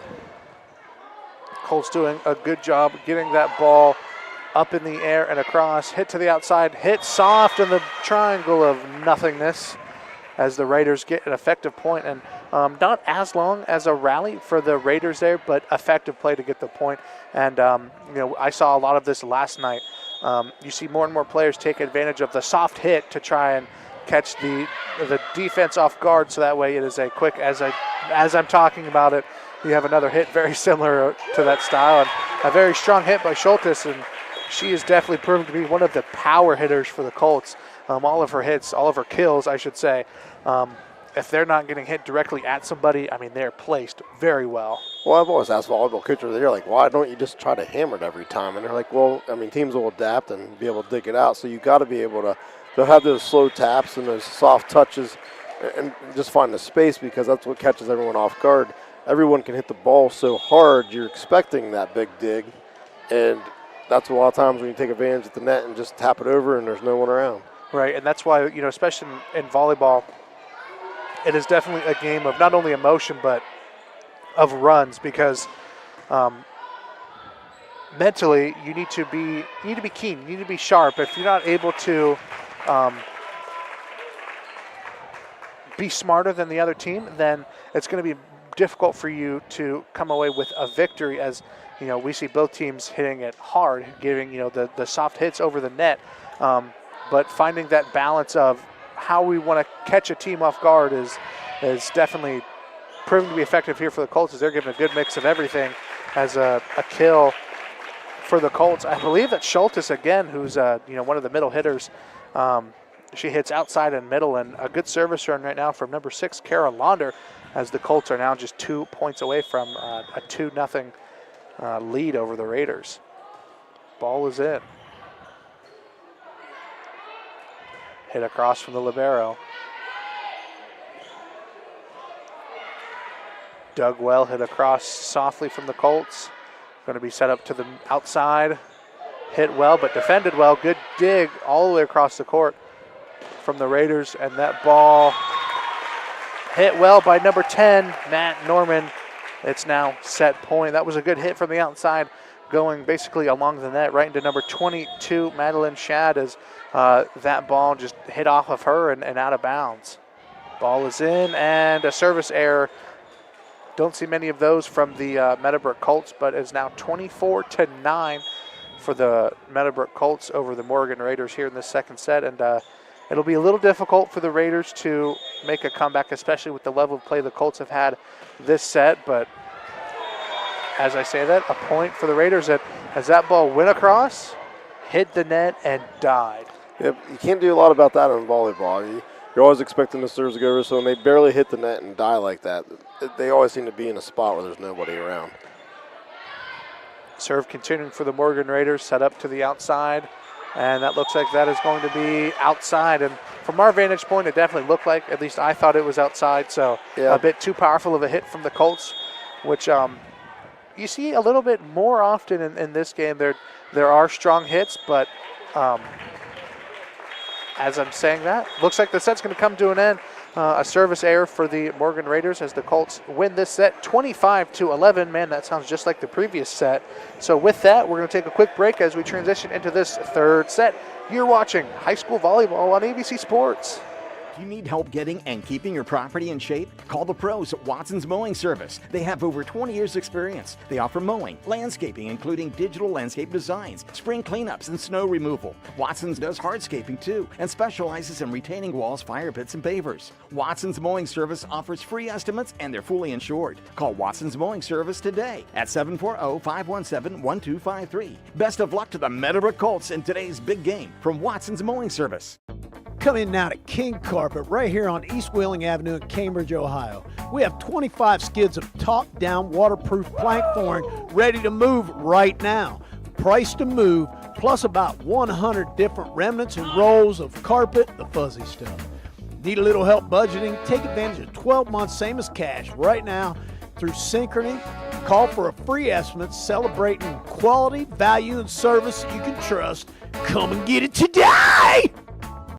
Colts doing a good job getting that ball up in the air and across, hit to the outside, hit soft in the triangle of nothingness as the Raiders get an effective point, and not as long as a rally for the Raiders there, but effective play to get the point. And I saw a lot of this last night. You see more and more players take advantage of the soft hit to try and catch the defense off guard, so that way it is a quick, as I'm talking about it, you have another hit very similar to that style, and a very strong hit by Schultes, and she is definitely proven to be one of the power hitters for the Colts. All of her hits, all of her kills, I should say, if they're not getting hit directly at somebody, they're placed very well. Well, I've always asked volleyball coaches, they're like, why don't you just try to hammer it every time? And they're like, well, teams will adapt and be able to dig it out, so you got to be able to have those slow taps and those soft touches and just find the space, because that's what catches everyone off guard. Everyone can hit the ball so hard, you're expecting that big dig, and that's a lot of times when you take advantage of the net and just tap it over and there's no one around. Right, and that's why, especially in volleyball, it is definitely a game of not only emotion but of runs, because mentally you need to be keen, you need to be sharp. If you're not able to be smarter than the other team, then it's going to be difficult for you to come away with a victory, as we see both teams hitting it hard, giving the soft hits over the net, but finding that balance of how we want to catch a team off guard is definitely proven to be effective here for the Colts, as they're giving a good mix of everything as a kill for the Colts. I believe that Schultes again, who's one of the middle hitters, she hits outside and middle, and a good service run right now from number 6, Kara Launder, as the Colts are now just 2 points away from a 2-0 lead over the Raiders. Ball is in. Hit across from the libero. Doug Well hit across softly from the Colts. Going to be set up to the outside. Hit well, but defended well. Good dig all the way across the court from the Raiders, and that ball hit well by number 10, Matt Norman. It's now set point. That was a good hit from the outside, going basically along the net right into number 22, Madeline Shad, as that ball just hit off of her and out of bounds. Ball is in, and a service error. Don't see many of those from the Meadowbrook Colts, but it's now 24-9 for the Meadowbrook Colts over the Morgan Raiders here in the second set, and it'll be a little difficult for the Raiders to make a comeback, especially with the level of play the Colts have had this set. But as I say that, a point for the Raiders as that ball went across, hit the net, and died. Yep, you can't do a lot about that in volleyball. You're always expecting the serves to go over, so when they barely hit the net and die like that, they always seem to be in a spot where there's nobody around. Serve continuing for the Morgan Raiders, set up to the outside. And that looks like that is going to be outside. And from our vantage point, it definitely looked like, at least I thought it was outside. So a bit too powerful of a hit from the Colts, which you see a little bit more often in this game. There are strong hits, but as I'm saying that, looks like the set's going to come to an end. A service error for the Morgan Raiders as the Colts win this set 25-11. Man, that sounds just like the previous set. So with that, we're going to take a quick break as we transition into this third set. You're watching high school volleyball on ABC Sports. Do you need help getting and keeping your property in shape? Call the pros at Watson's Mowing Service. They have over 20 years experience. They offer mowing, landscaping, including digital landscape designs, spring cleanups, and snow removal. Watson's does hardscaping too and specializes in retaining walls, fire pits, and pavers. Watson's Mowing Service offers free estimates and they're fully insured. Call Watson's Mowing Service today at 740-517-1253. Best of luck to the Meadowbrook Colts in today's big game from Watson's Mowing Service. Come in now to King Carpet right here on East Wheeling Avenue in Cambridge, Ohio. We have 25 skids of top-down waterproof plank flooring ready to move right now. Price to move, plus about 100 different remnants and rolls of carpet, the fuzzy stuff. Need a little help budgeting? Take advantage of 12 months, same as cash, right now through Synchrony. Call for a free estimate celebrating quality, value, and service you can trust. Come and get it today!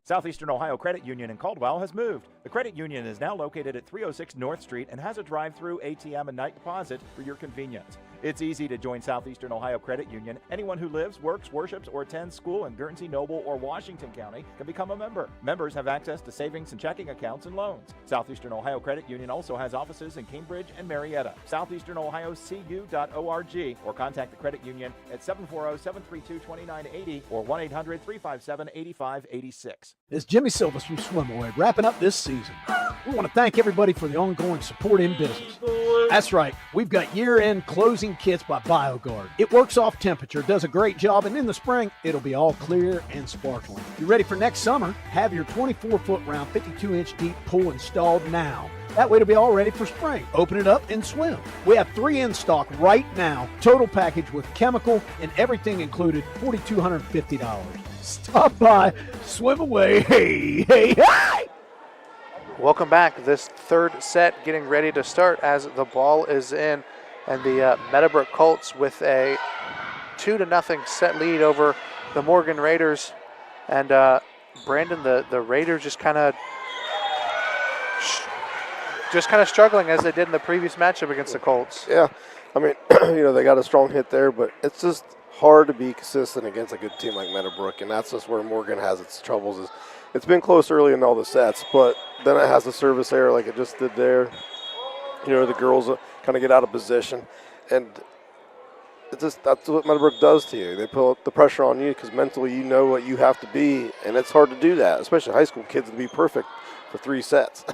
Southeastern Ohio Credit Union in Caldwell has moved. The credit union is now located at 306 North Street and has a drive-through ATM and night deposit for your convenience. It's easy to join Southeastern Ohio Credit Union. Anyone who lives, works, worships, or attends school in Guernsey, Noble, or Washington County can become a member. Members have access to savings and checking accounts and loans. Southeastern Ohio Credit Union also has offices in Cambridge and Marietta. SoutheasternOhioCU.org or contact the credit union at 740-732-2980 or 1-800-357-8586. It's Jimmy Silvers from Swimaway, wrapping up this season. We want to thank everybody for the ongoing support in business. That's right, we've got year-end closing kits by BioGuard. It works off temperature, does a great job, and in the spring, it'll be all clear and sparkling. You ready for next summer? Have your 24-foot round, 52-inch deep pool installed now. That way it'll be all ready for spring. Open it up and swim. We have 3 in stock right now. Total package with chemical and everything included, $4,250. Stop by, swim away, hey. Welcome back. This third set getting ready to start as the ball is in, and the Meadowbrook Colts with a 2-0 set lead over the Morgan Raiders. And Brandon, the Raiders just kind of struggling as they did in the previous matchup against the Colts. Yeah, I mean, they got a strong hit there, but it's just hard to be consistent against a good team like Meadowbrook, and that's just where Morgan has its troubles. Is it's been close early in all the sets, but then it has a service error like it just did there. The girls kind of get out of position, and that's what Meadowbrook does to you. They put the pressure on you because mentally you know what you have to be, and it's hard to do that, especially high school kids, to be perfect for 3 sets.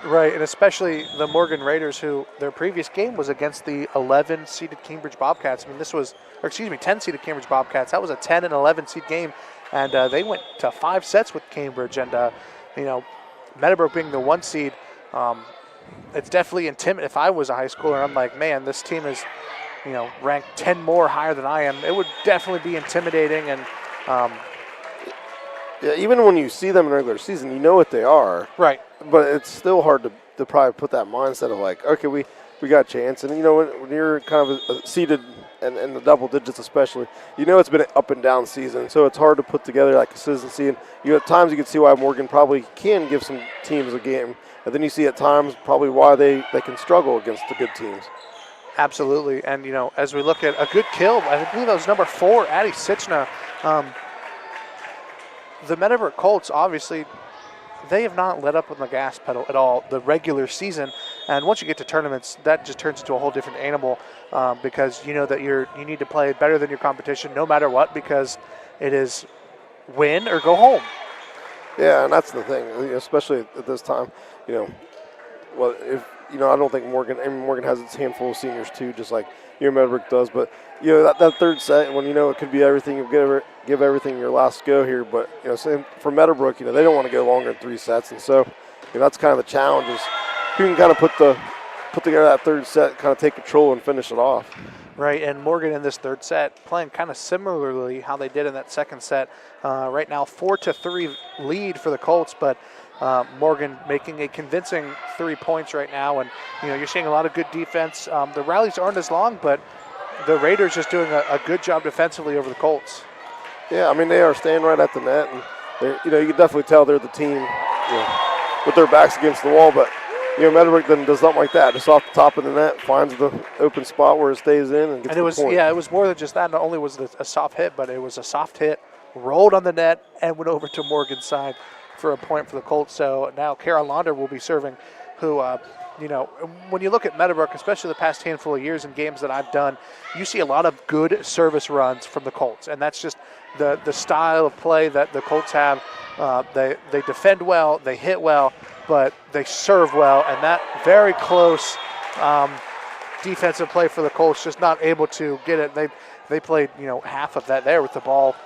Right, and especially the Morgan Raiders, who their previous game was against the 11-seeded Cambridge Bobcats. I mean, 10-seeded Cambridge Bobcats. That was a 10 and 11-seed game, and they went to 5 sets with Cambridge. And Meadowbrook being the 1 seed, it's definitely intimidating. If I was a high schooler, I'm like, man, this team is, ranked 10 more higher than I am. It would definitely be intimidating. And yeah, even when you see them in regular season, you know what they are. Right. But it's still hard to probably put that mindset of like, okay, we got a chance. And, when you're kind of seated in the double digits especially, it's been an up and down season. So it's hard to put together that consistency. And at times you can see why Morgan probably can give some teams a game. And then you see at times probably why they can struggle against the good teams. Absolutely. And, as we look at a good kill, I believe that was number 4, Addie Sitchna. The Meadowbrook Colts, obviously, they have not let up on the gas pedal at all the regular season. And once you get to tournaments, that just turns into a whole different animal because you know that you need to play better than your competition no matter what, because it is win or go home. Yeah, and that's the thing, especially at this time. I don't think Morgan has its handful of seniors too, just like Meadowbrook does. But that third set, when it could be everything, you give everything your last go here. But same for Meadowbrook, they don't want to go longer than 3 sets, and so that's kind of the challenge is who can kind of put together that third set, kind of take control and finish it off. Right, and Morgan in this third set playing kind of similarly how they did in that second set. Right now, 4-3 lead for the Colts, but Morgan making a convincing 3 points right now, and you're seeing a lot of good defense. The rallies aren't as long, but the Raiders just doing a good job defensively over the Colts. Yeah, I mean, they are staying right at the net, and you can definitely tell they're the team with their backs against the wall. But Meadowbrook then does something like that, just off the top of the net, finds the open spot where it stays in and gets the point. Yeah, it was more than just that. Not only was it a soft hit, but it was a soft hit, rolled on the net, and went over to Morgan's side for a point for the Colts. So now Kara Launder will be serving, who, when you look at Meadowbrook, especially the past handful of years in games that I've done, you see a lot of good service runs from the Colts. And that's just the style of play that the Colts have. They defend well, they hit well, but they serve well. And that very close defensive play for the Colts, just not able to get it. They played, half of that there with the ball,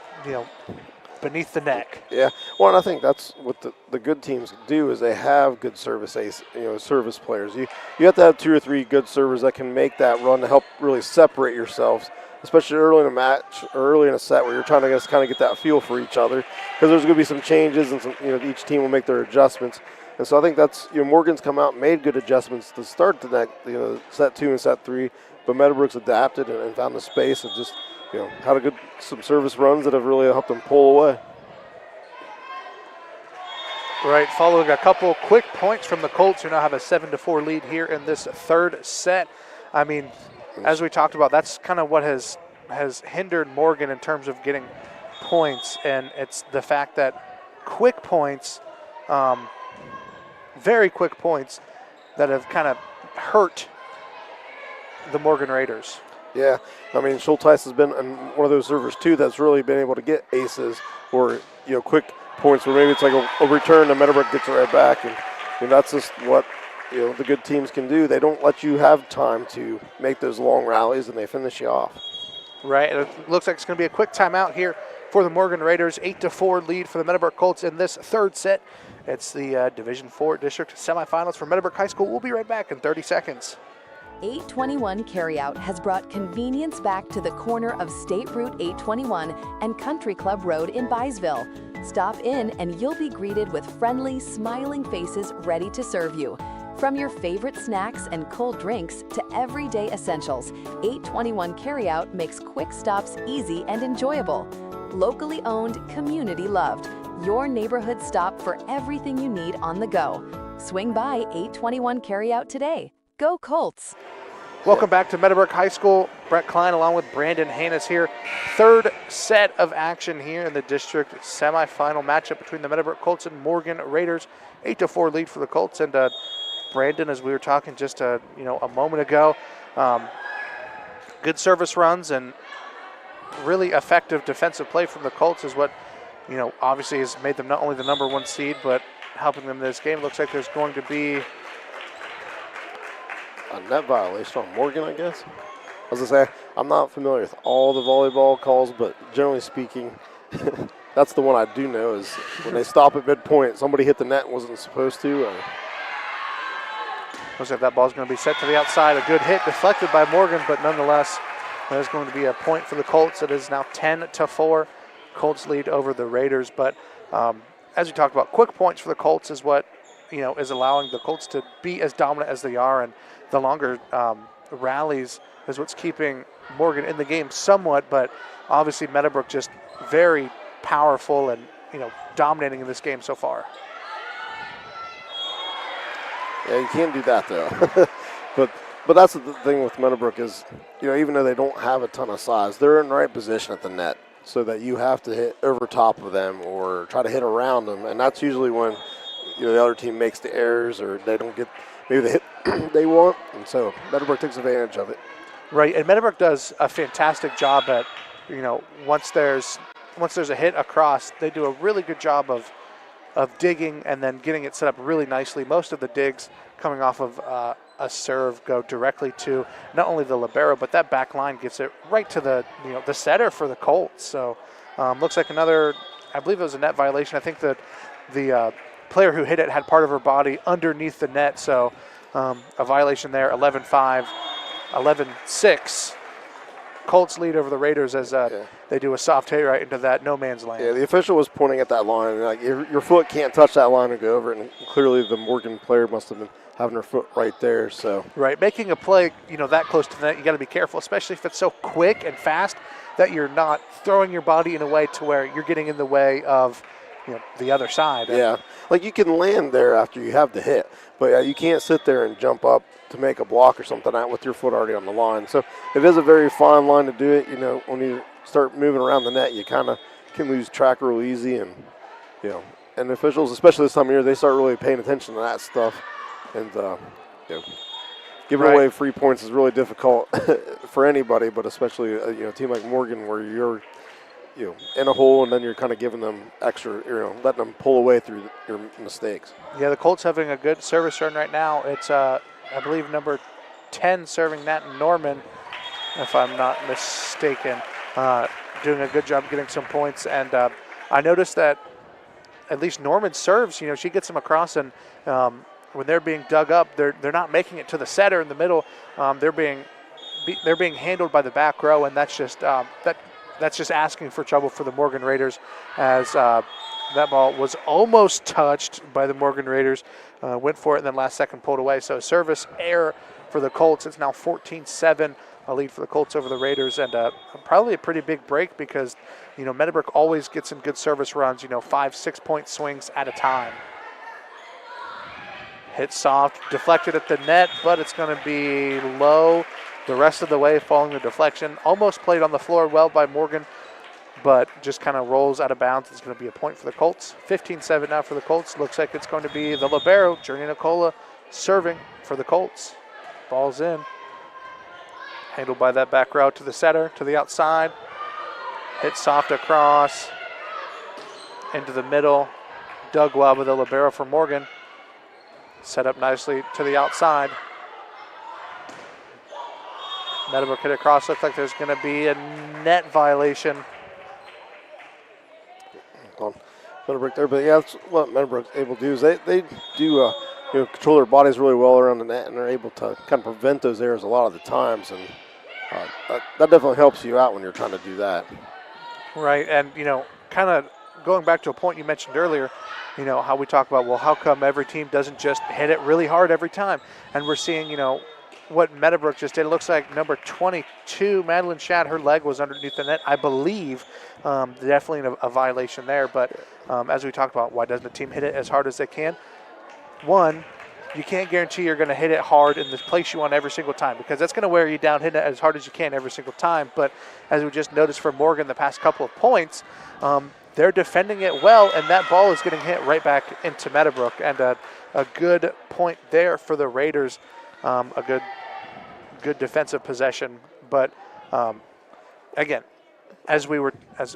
beneath the neck. Yeah, well, and I think that's what the good teams do is they have good service service players. You have to have 2 or 3 good servers that can make that run to help really separate yourselves, especially early in a match or early in a set where you're trying to just kind of get that feel for each other, because there's going to be some changes and some, each team will make their adjustments. And so I think that's, Morgan's come out and made good adjustments to start the next, set 2 and set 3, but Meadowbrook's adapted and found the space and just, had some service runs that have really helped them pull away. Right, following a couple quick points from the Colts, who now have a 7-4 lead here in this third set. I mean, as we talked about, that's kind of what has hindered Morgan in terms of getting points, and it's the fact that quick points, very quick points, that have kind of hurt the Morgan Raiders. Yeah, I mean, Schulteis has been one of those servers, too, that's really been able to get aces or, quick points where maybe it's like a return and Meadowbrook gets it right back. And that's just what, the good teams can do. They don't let you have time to make those long rallies, and they finish you off. Right, and it looks like it's going to be a quick timeout here for the Morgan Raiders. 8-4 lead for the Meadowbrook Colts in this third set. It's the Division IV District semifinals for Meadowbrook High School. We'll be right back in 30 seconds. 821 Carryout has brought convenience back to the corner of State Route 821 and Country Club Road in Byesville. Stop in and you'll be greeted with friendly, smiling faces ready to serve you. From your favorite snacks and cold drinks to everyday essentials, 821 Carryout makes quick stops easy and enjoyable. Locally owned, community loved. Your neighborhood stop for everything you need on the go. Swing by 821 Carryout today. Go Colts! Welcome back to Meadowbrook High School. Brett Klein along with Brandon Hannes here. Third set of action here in the district semifinal matchup between the Meadowbrook Colts and Morgan Raiders. 8-4 lead for the Colts. And Brandon, as we were talking just a moment ago, good service runs and really effective defensive play from the Colts is what, obviously has made them not only the #1 seed, but helping them in this game. Looks like there's going to be a net violation on Morgan, I guess. As I say, I'm not familiar with all the volleyball calls, but generally speaking, that's the one I do know is when they stop at midpoint, somebody hit the net and wasn't supposed to. Looks like that ball's going to be set to the outside. A good hit deflected by Morgan, but nonetheless, there's going to be a point for the Colts. It is now 10-4. Colts lead over the Raiders. But as we talked about, quick points for the Colts is what is allowing the Colts to be as dominant as they are, and the longer rallies is what's keeping Morgan in the game somewhat, but obviously Meadowbrook just very powerful and dominating in this game so far. Yeah, you can't do that though. but that's the thing with Meadowbrook is, even though they don't have a ton of size, they're in the right position at the net so that you have to hit over top of them or try to hit around them, and that's usually when the other team makes the errors or they don't get maybe the hit they want, and so Meadowbrook takes advantage of it. Right, and Meadowbrook does a fantastic job at, once there's a hit across, they do a really good job of digging and then getting it set up really nicely. Most of the digs coming off of a serve go directly to not only the libero, but that back line gets it right to the the setter for the Colts. So looks like another, I believe it was a net violation. I think that the player who hit it had part of her body underneath the net, so a violation there. 11-5, 11-6. Colts lead over the Raiders as they do a soft hit right into that no man's land. Yeah, the official was pointing at that line, and like your foot can't touch that line and go over it, and clearly the Morgan player must have been having her foot right there. So right, making a play that close to the net, you got to be careful, especially if it's so quick and fast that you're not throwing your body in a way to where you're getting in the way of the other side. Yeah, like you can land there after you have the hit, but you can't sit there and jump up to make a block or something out with your foot already on the line. So it is a very fine line to do it. When you start moving around the net, you kind of can lose track real easy, and and officials, especially this time of year, they start really paying attention to that stuff. And giving away free points is really difficult for anybody, but especially a team like Morgan, where you're in a hole and then you're kind of giving them extra, letting them pull away through your mistakes. Yeah, the Colts having a good service run right now. It's I believe number 10 serving Nat Norman, if I'm not mistaken, doing a good job getting some points. And I noticed that at least Norman serves, she gets them across, and when they're being dug up, they're not making it to the setter in the middle. They're being handled by the back row, and that's just asking for trouble for the Morgan Raiders, as that ball was almost touched by the Morgan Raiders, went for it, and then last second pulled away. So service error for the Colts. It's now 14-7, a lead for the Colts over the Raiders, and probably a pretty big break because, Meadowbrook always gets in good service runs, 5-6 point swings at a time. Hit soft, deflected at the net, but it's going to be low the rest of the way following the deflection. Almost played on the floor well by Morgan, but just kind of rolls out of bounds. It's going to be a point for the Colts. 15-7 now for the Colts. Looks like it's going to be the libero, Journey Nicola, serving for the Colts. Ball's in. Handled by that back row to the setter, to the outside. Hit soft across, into the middle. Doug well with the libero for Morgan. Set up nicely to the outside. Meadowbrook hit across. Looks like there's going to be a net violation. Meadowbrook there, but that's what Meadowbrook's able to do is they do control their bodies really well around the net, and they're able to kind of prevent those errors a lot of the times, and that definitely helps you out when you're trying to do that. Right, and kind of going back to a point you mentioned earlier, how we talk about, well, how come every team doesn't just hit it really hard every time? And we're seeing, what Meadowbrook just did. It looks like number 22, Madeline Shad, her leg was underneath the net, I believe. Definitely a violation there. But as we talked about, why doesn't the team hit it as hard as they can? One, you can't guarantee you're going to hit it hard in the place you want every single time, because that's going to wear you down, hitting it as hard as you can every single time. But as we just noticed from Morgan the past couple of points, they're defending it well, and that ball is getting hit right back into Meadowbrook. And a good point there for the Raiders. A good defensive possession. But again, as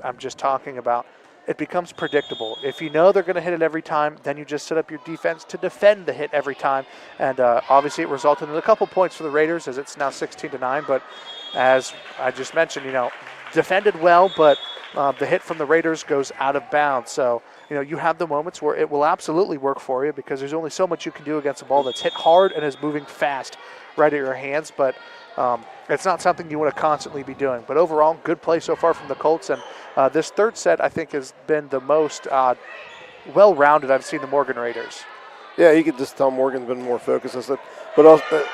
I'm just talking about, it becomes predictable. If you know they're going to hit it every time, then you just set up your defense to defend the hit every time. And obviously it resulted in a couple points for the Raiders, as it's now 16-9. But as I just mentioned, defended well, but the hit from the Raiders goes out of bounds. So, you have the moments where it will absolutely work for you, because there's only so much you can do against a ball that's hit hard and is moving fast right at your hands. But it's not something you want to constantly be doing. But overall, good play so far from the Colts. And this third set, I think, has been the most well-rounded I've seen the Morgan Raiders. Yeah, you could just tell Morgan's been more focused. But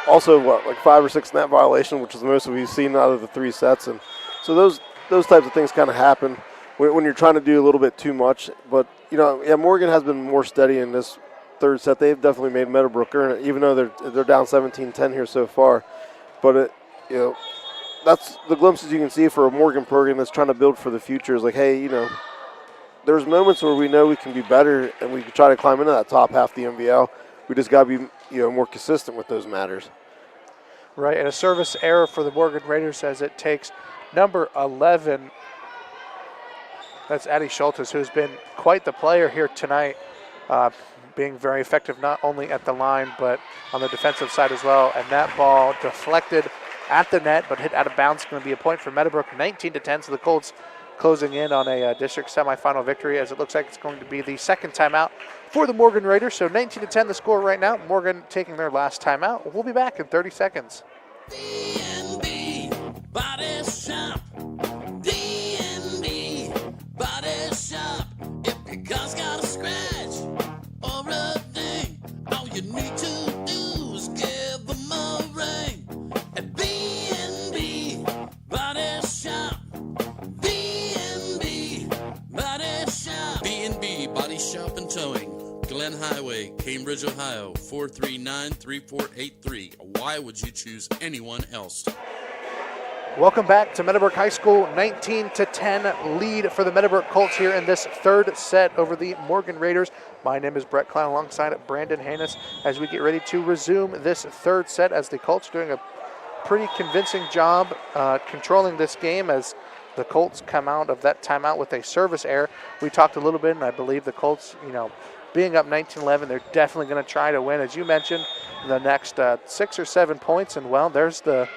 also, like 5 or 6 net violation, which is the most we've seen out of the 3 sets. And so those types of things kind of happen when you're trying to do a little bit too much. But, Morgan has been more steady in this third set. They've definitely made Meadowbrook earn it, even though they're down 17-10 here so far. But, that's the glimpses you can see for a Morgan program that's trying to build for the future. Is like, hey, there's moments where we know we can be better and we can try to climb into that top half of the MVL. We just got to be, more consistent with those matters. Right, and a service error for the Morgan Raiders as it takes number 11. That's Addie Schultes, who's been quite the player here tonight, being very effective not only at the line but on the defensive side as well. And that ball deflected at the net but hit out of bounds. It's going to be a point for Meadowbrook, 19-10. So the Colts closing in on a district semifinal victory, as it looks like it's going to be the second timeout for the Morgan Raiders. So 19-10 the score right now. Morgan taking their last timeout. We'll be back in 30 seconds. D&D Body Shop. D&D Body Shop. If your car's got a scratch or a ding, all you need to do is give them a ring. At B&B Body Shop. B&B Body Shop. B&B Body Shop and Towing. Glen Highway, Cambridge, Ohio, 439-3483. Why would you choose anyone else? Welcome back to Meadowbrook High School. 19-10 lead for the Meadowbrook Colts here in this third set over the Morgan Raiders. My name is Brett Klein alongside Brandon Hannes as we get ready to resume this third set as the Colts are doing a pretty convincing job controlling this game as the Colts come out of that timeout with a service error. We talked a little bit, and I believe the Colts, being up 19-11, they're definitely going to try to win. As you mentioned, the next 6 or 7 points, and well, there's the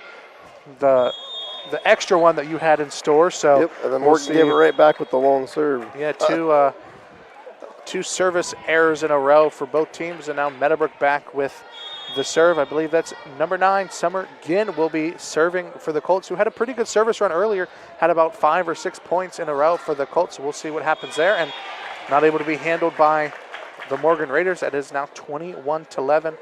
extra one that you had in store. So yep, and then Morgan gave it right back with the long serve. Yeah, two service errors in a row for both teams, and now Meadowbrook back with the serve. I believe that's number 9, Summer Ginn, will be serving for the Colts, who had a pretty good service run earlier, had about 5 or 6 points in a row for the Colts. So we'll see what happens there, and not able to be handled by the Morgan Raiders. That is now 21-11,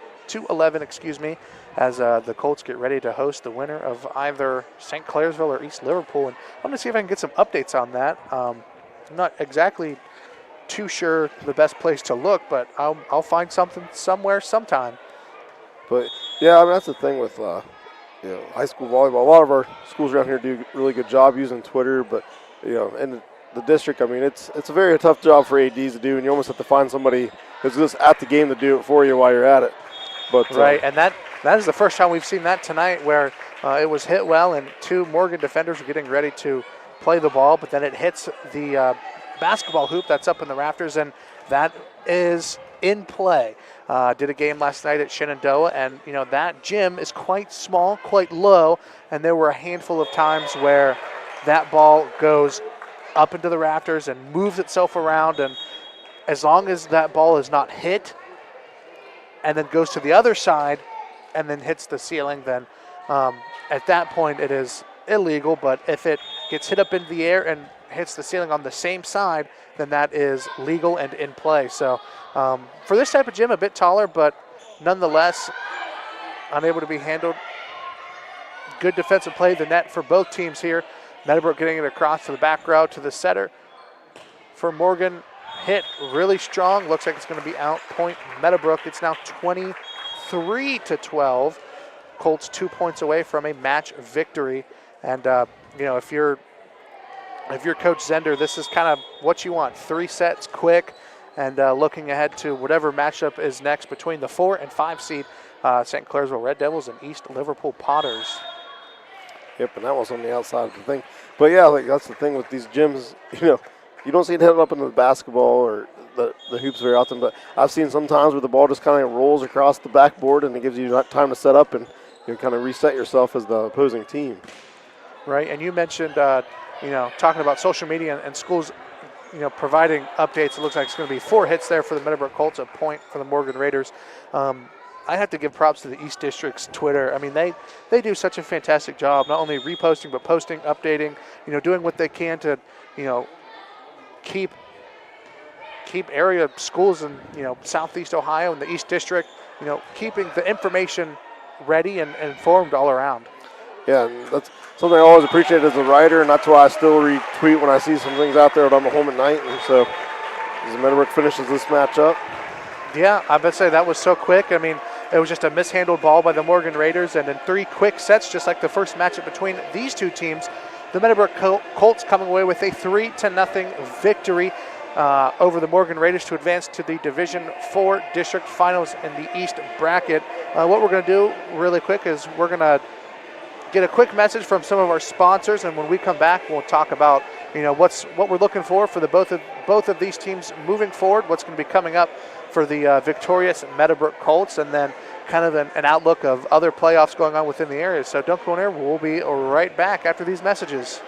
as the Colts get ready to host the winner of either St. Clairsville or East Liverpool. And I'm going to see if I can get some updates on that. I'm not exactly too sure the best place to look, but I'll find something somewhere sometime. But yeah, I mean, that's the thing with high school volleyball. A lot of our schools around here do a really good job using Twitter, but in the district, I mean, it's a very tough job for ADs to do, and you almost have to find somebody who's just at the game to do it for you while you're at it. But right, and that is the first time we've seen that tonight, where it was hit well, and 2 Morgan defenders were getting ready to play the ball, but then it hits the basketball hoop that's up in the rafters, and that is in play. Did a game last night at Shenandoah, and that gym is quite small, quite low, and there were a handful of times where that ball goes up into the rafters and moves itself around, and as long as that ball is not hit and then goes to the other side and then hits the ceiling, then at that point it is illegal. But if it gets hit up into the air and hits the ceiling on the same side, then that is legal and in play. So for this type of gym, a bit taller, but nonetheless unable to be handled. Good defensive play, the net for both teams here. Meadowbrook getting it across to the back row to the setter. For Morgan, hit really strong. Looks like it's going to be out point Meadowbrook. It's now 23-12. Colts 2 points away from a match victory. And if you're Coach Zender, this is kind of what you want. 3 sets quick, and looking ahead to whatever matchup is next between the 4 and 5 seed St. Clairsville Red Devils and East Liverpool Potters. Yep, and that was on the outside of the thing. But yeah, that's the thing with these gyms. You don't see it heading up into the basketball or the hoops very often, but I've seen sometimes where the ball just kind of rolls across the backboard and it gives you time to set up and kind of reset yourself as the opposing team. Right, and you mentioned, talking about social media and schools, providing updates. It looks like it's going to be 4 hits there for the Meadowbrook Colts, a point for the Morgan Raiders. I have to give props to the East District's Twitter. I mean, they do such a fantastic job, not only reposting, but posting, updating, doing what they can to, keep area schools in, Southeast Ohio and the East District, keeping the information ready and informed all around. Yeah, and that's something I always appreciate as a writer, and that's why I still retweet when I see some things out there that I'm home at night. And so as Meadowbrook finishes this match up. Yeah, I bet say that was so quick. I mean, it was just a mishandled ball by the Morgan Raiders, and in 3 quick sets, just like the first matchup between these 2 teams, the Meadowbrook Colts coming away with a 3-0 victory over the Morgan Raiders to advance to the Division IV District Finals in the East bracket. What we're going to do really quick is we're going to get a quick message from some of our sponsors, and when we come back, we'll talk about what we're looking for the both of these teams moving forward, what's going to be coming up for the victorious Meadowbrook Colts, and then kind of an outlook of other playoffs going on within the area. So don't go anywhere. We'll be right back after these messages.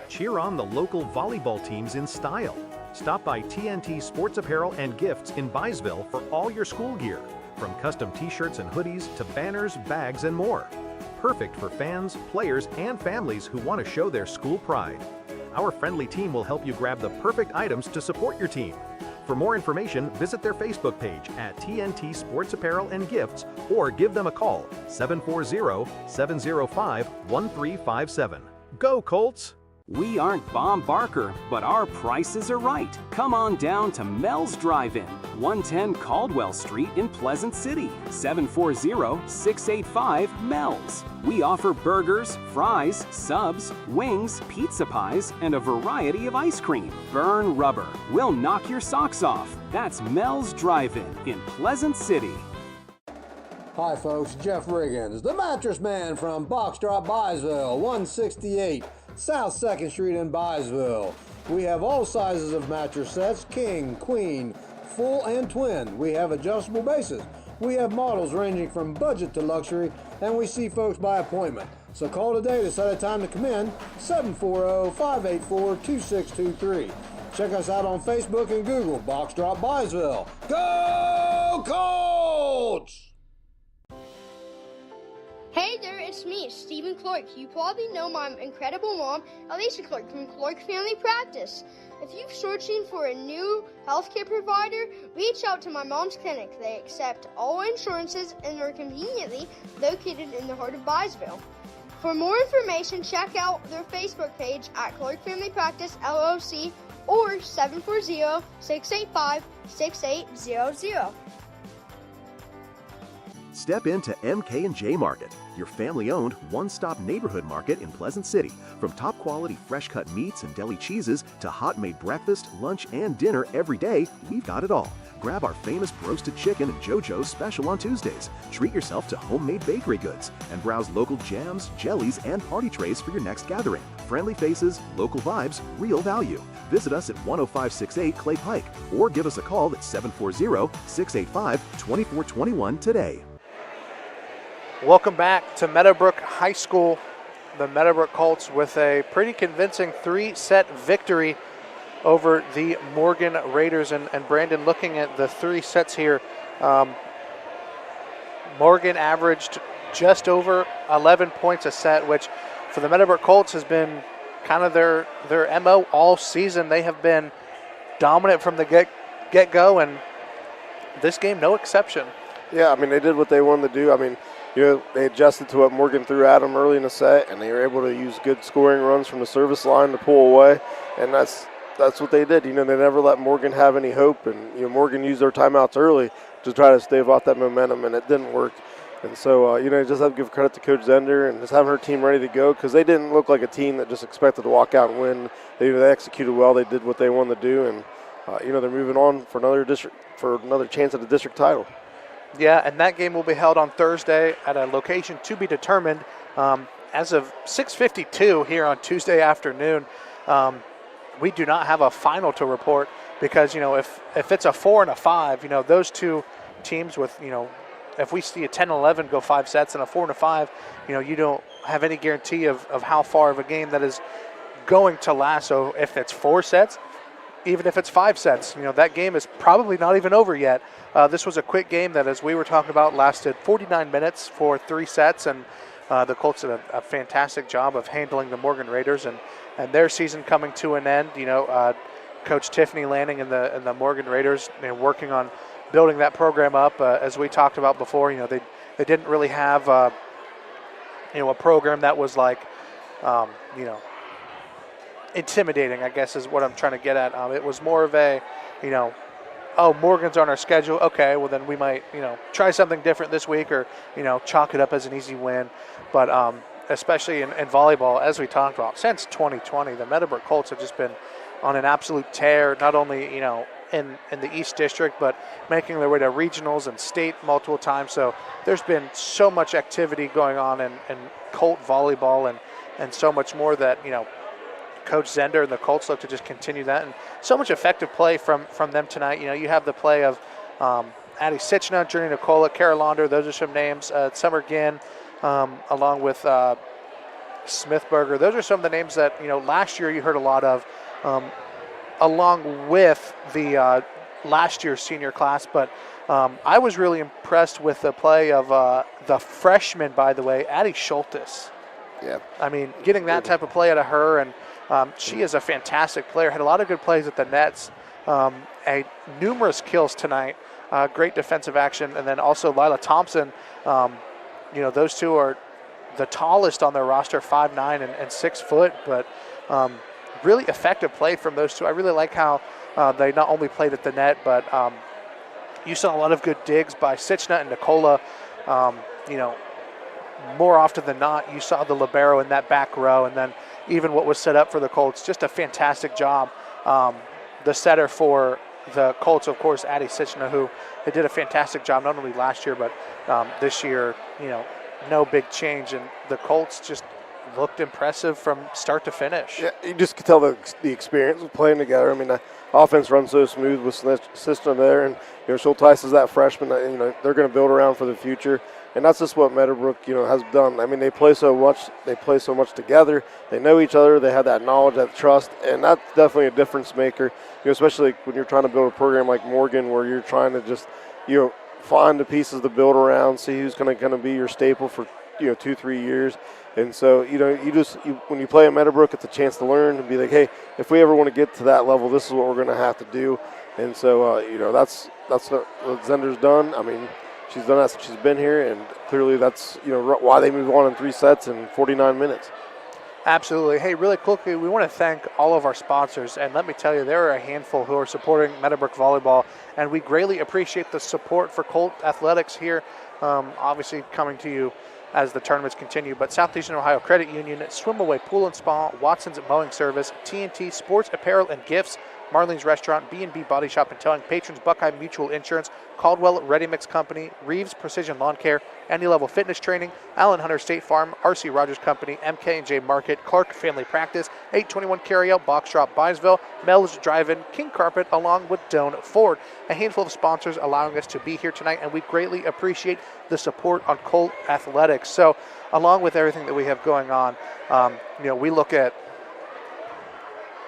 Cheer on the local volleyball teams in style. Stop by TNT Sports Apparel and Gifts in Byesville for all your school gear, from custom t-shirts and hoodies to banners, bags, and more. Perfect for fans, players, and families who want to show their school pride. Our friendly team will help you grab the perfect items to support your team. For more information, visit their Facebook page at TNT Sports Apparel and Gifts or give them a call, 740-705-1357. Go Colts! We aren't Bob Barker, but our prices are right. Come on down to Mel's Drive-In, 110 Caldwell Street in Pleasant City, 740-685-MELS. We offer burgers, fries, subs, wings, pizza pies, and a variety of ice cream. Burn Rubber. We'll knock your socks off. That's Mel's Drive-In in Pleasant City. Hi folks, Jeff Riggins, the mattress man from Box Drop Byesville, 168 South 2nd Street in Byesville. We have all sizes of mattress sets, king, queen, full and twin. We have adjustable bases. We have models ranging from budget to luxury, and we see folks by appointment. So call today to set a time to come in, 740-584-2623. Check us out on Facebook and Google, Box Drop Byesville. Go Colts! Hey there, it's me, Stephen Clark. You probably know my incredible mom, Alicia Clark, from Clark Family Practice. If you're searching for a new healthcare provider, reach out to my mom's clinic. They accept all insurances and are conveniently located in the heart of Byesville. For more information, check out their Facebook page at Clark Family Practice, LLC, or 740-685-6800. Step into MK&J Market, your family-owned one-stop neighborhood market in Pleasant City. From top-quality fresh-cut meats and deli cheeses to hot-made breakfast, lunch, and dinner every day, we've got it all. Grab our famous roasted chicken and JoJo's special on Tuesdays. Treat yourself to homemade bakery goods and browse local jams, jellies, and party trays for your next gathering. Friendly faces, local vibes, real value. Visit us at 10568 Clay Pike or give us a call at 740-685-2421 today. Welcome back to Meadowbrook High School. The Meadowbrook Colts with a pretty convincing 3-set victory over the Morgan Raiders. And Brandon, looking at the 3 sets here, Morgan averaged just over 11 points a set, which for the Meadowbrook Colts has been kind of their MO all season. They have been dominant from the get-go, and this game no exception. Yeah, I mean, they did what they wanted to do. I mean, they adjusted to what Morgan threw at them early in the set, and they were able to use good scoring runs from the service line to pull away, and that's what they did. They never let Morgan have any hope, and Morgan used their timeouts early to try to stave off that momentum, and it didn't work. And so, just have to give credit to Coach Zender and just having her team ready to go, because they didn't look like a team that just expected to walk out and win. They executed well. They did what they wanted to do, and they're moving on for another chance at the district title. Yeah, and that game will be held on Thursday at a location to be determined. As of 6:52 here on Tuesday afternoon, we do not have a final to report because, if it's a 4 and a 5, those two teams with, if we see a 10-11 go 5 sets and a 4 and a 5, you don't have any guarantee of how far of a game that is going to last. So if it's 4 sets, even if it's 5 sets, that game is probably not even over yet. This was a quick game that, as we were talking about, lasted 49 minutes for 3 sets, and the Colts did a fantastic job of handling the Morgan Raiders and their season coming to an end. Coach Tiffany Lanning and the Morgan Raiders working on building that program up. As we talked about before, they didn't really have a program that was like, intimidating, I guess is what I'm trying to get at. It was more of a, Morgan's on our schedule. Okay, well then we might, try something different this week or, chalk it up as an easy win. But especially in volleyball, as we talked about, since 2020, the Meadowbrook Colts have just been on an absolute tear, not only, in the East District, but making their way to regionals and state multiple times. So there's been so much activity going on in Colt volleyball and so much more that, Coach Zender and the Colts look to just continue that, and so much effective play from them tonight. You have the play of Addie Sitchna, Journey Nicola, Kara Launder. Those are some names. Summer Ginn, along with Smithberger. Those are some of the names that last year you heard a lot of, along with the last year's senior class. But I was really impressed with the play of the freshman, by the way, Addie Schultes. Yeah. I mean, getting that type of play out of her, and she is a fantastic player. Had a lot of good plays at the nets, numerous kills tonight, great defensive action, and then also Lila Thompson. Those two are the tallest on their roster, 5'9" and 6 foot, but really effective play from those two. I really like how they not only played at the net, but you saw a lot of good digs by Sitchna and Nicola. More often than not, you saw the libero in that back row, and then even what was set up for the Colts, just a fantastic job. The setter for the Colts, of course, Addie Sitchna, who they did a fantastic job not only last year, but this year, no big change, and the Colts just looked impressive from start to finish. Yeah, you just could tell the experience of playing together. I mean, the offense runs so smooth with Sitchna there, and Schulteis is that freshman that they're going to build around for the future. And that's just what Meadowbrook, has done. I mean, they play so much. They play so much together. They know each other. They have that knowledge, that trust, and that's definitely a difference maker. especially when you're trying to build a program like Morgan, where you're trying to just, find the pieces to build around, see who's going to be your staple for 2-3 years. And so when you play at Meadowbrook, it's a chance to learn and be like, hey, if we ever want to get to that level, this is what we're going to have to do. And so that's what Zender's done. I mean, she's done that since she's been here, and clearly that's why they move on in 3 sets in 49 minutes. Absolutely. Hey, really quickly, we want to thank all of our sponsors, and let me tell you, there are a handful who are supporting Meadowbrook Volleyball, and we greatly appreciate the support for Colt Athletics here, obviously coming to you as the tournaments continue. But Southeastern Ohio Credit Union, Swim Away Pool and Spa, Watson's Mowing Service, TNT Sports Apparel and Gifts, Marlene's Restaurant, B&B Body Shop and Towing, Patrons Buckeye Mutual Insurance, Caldwell Ready Mix Company, Reeves Precision Lawn Care, Any Level Fitness Training, Allen Hunter State Farm, RC Rogers Company, MK&J Market, Clark Family Practice, 821 Carryout, Box Drop, Byesville, Mel's Drive-In, King Carpet, along with Doan Ford. A handful of sponsors allowing us to be here tonight, and we greatly appreciate the support on Colt Athletics. So, along with everything that we have going on, we look at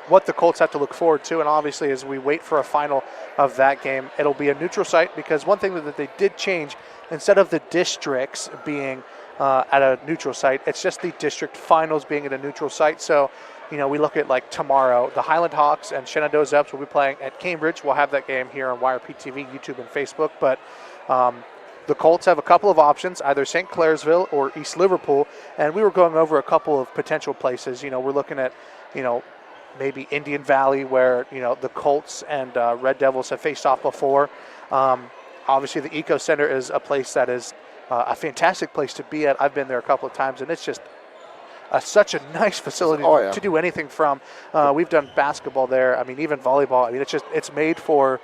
what the Colts have to look forward to, and obviously as we wait for a final of that game, it'll be a neutral site, because one thing that they did change, instead of the districts being at a neutral site, it's just the district finals being at a neutral site. So, we look at like tomorrow, the Highland Hawks and Shenandoah Zeps will be playing at Cambridge. We'll have that game here on YRP-TV, YouTube, and Facebook, but the Colts have a couple of options, either St. Clairsville or East Liverpool, and we were going over a couple of potential places. We're looking at, maybe Indian Valley, where the Colts and Red Devils have faced off before. Obviously, the Eco Center is a place that is a fantastic place to be at. I've been there a couple of times, and it's just such a nice facility to do anything from. We've done basketball there. I mean, even volleyball. I mean, it's made for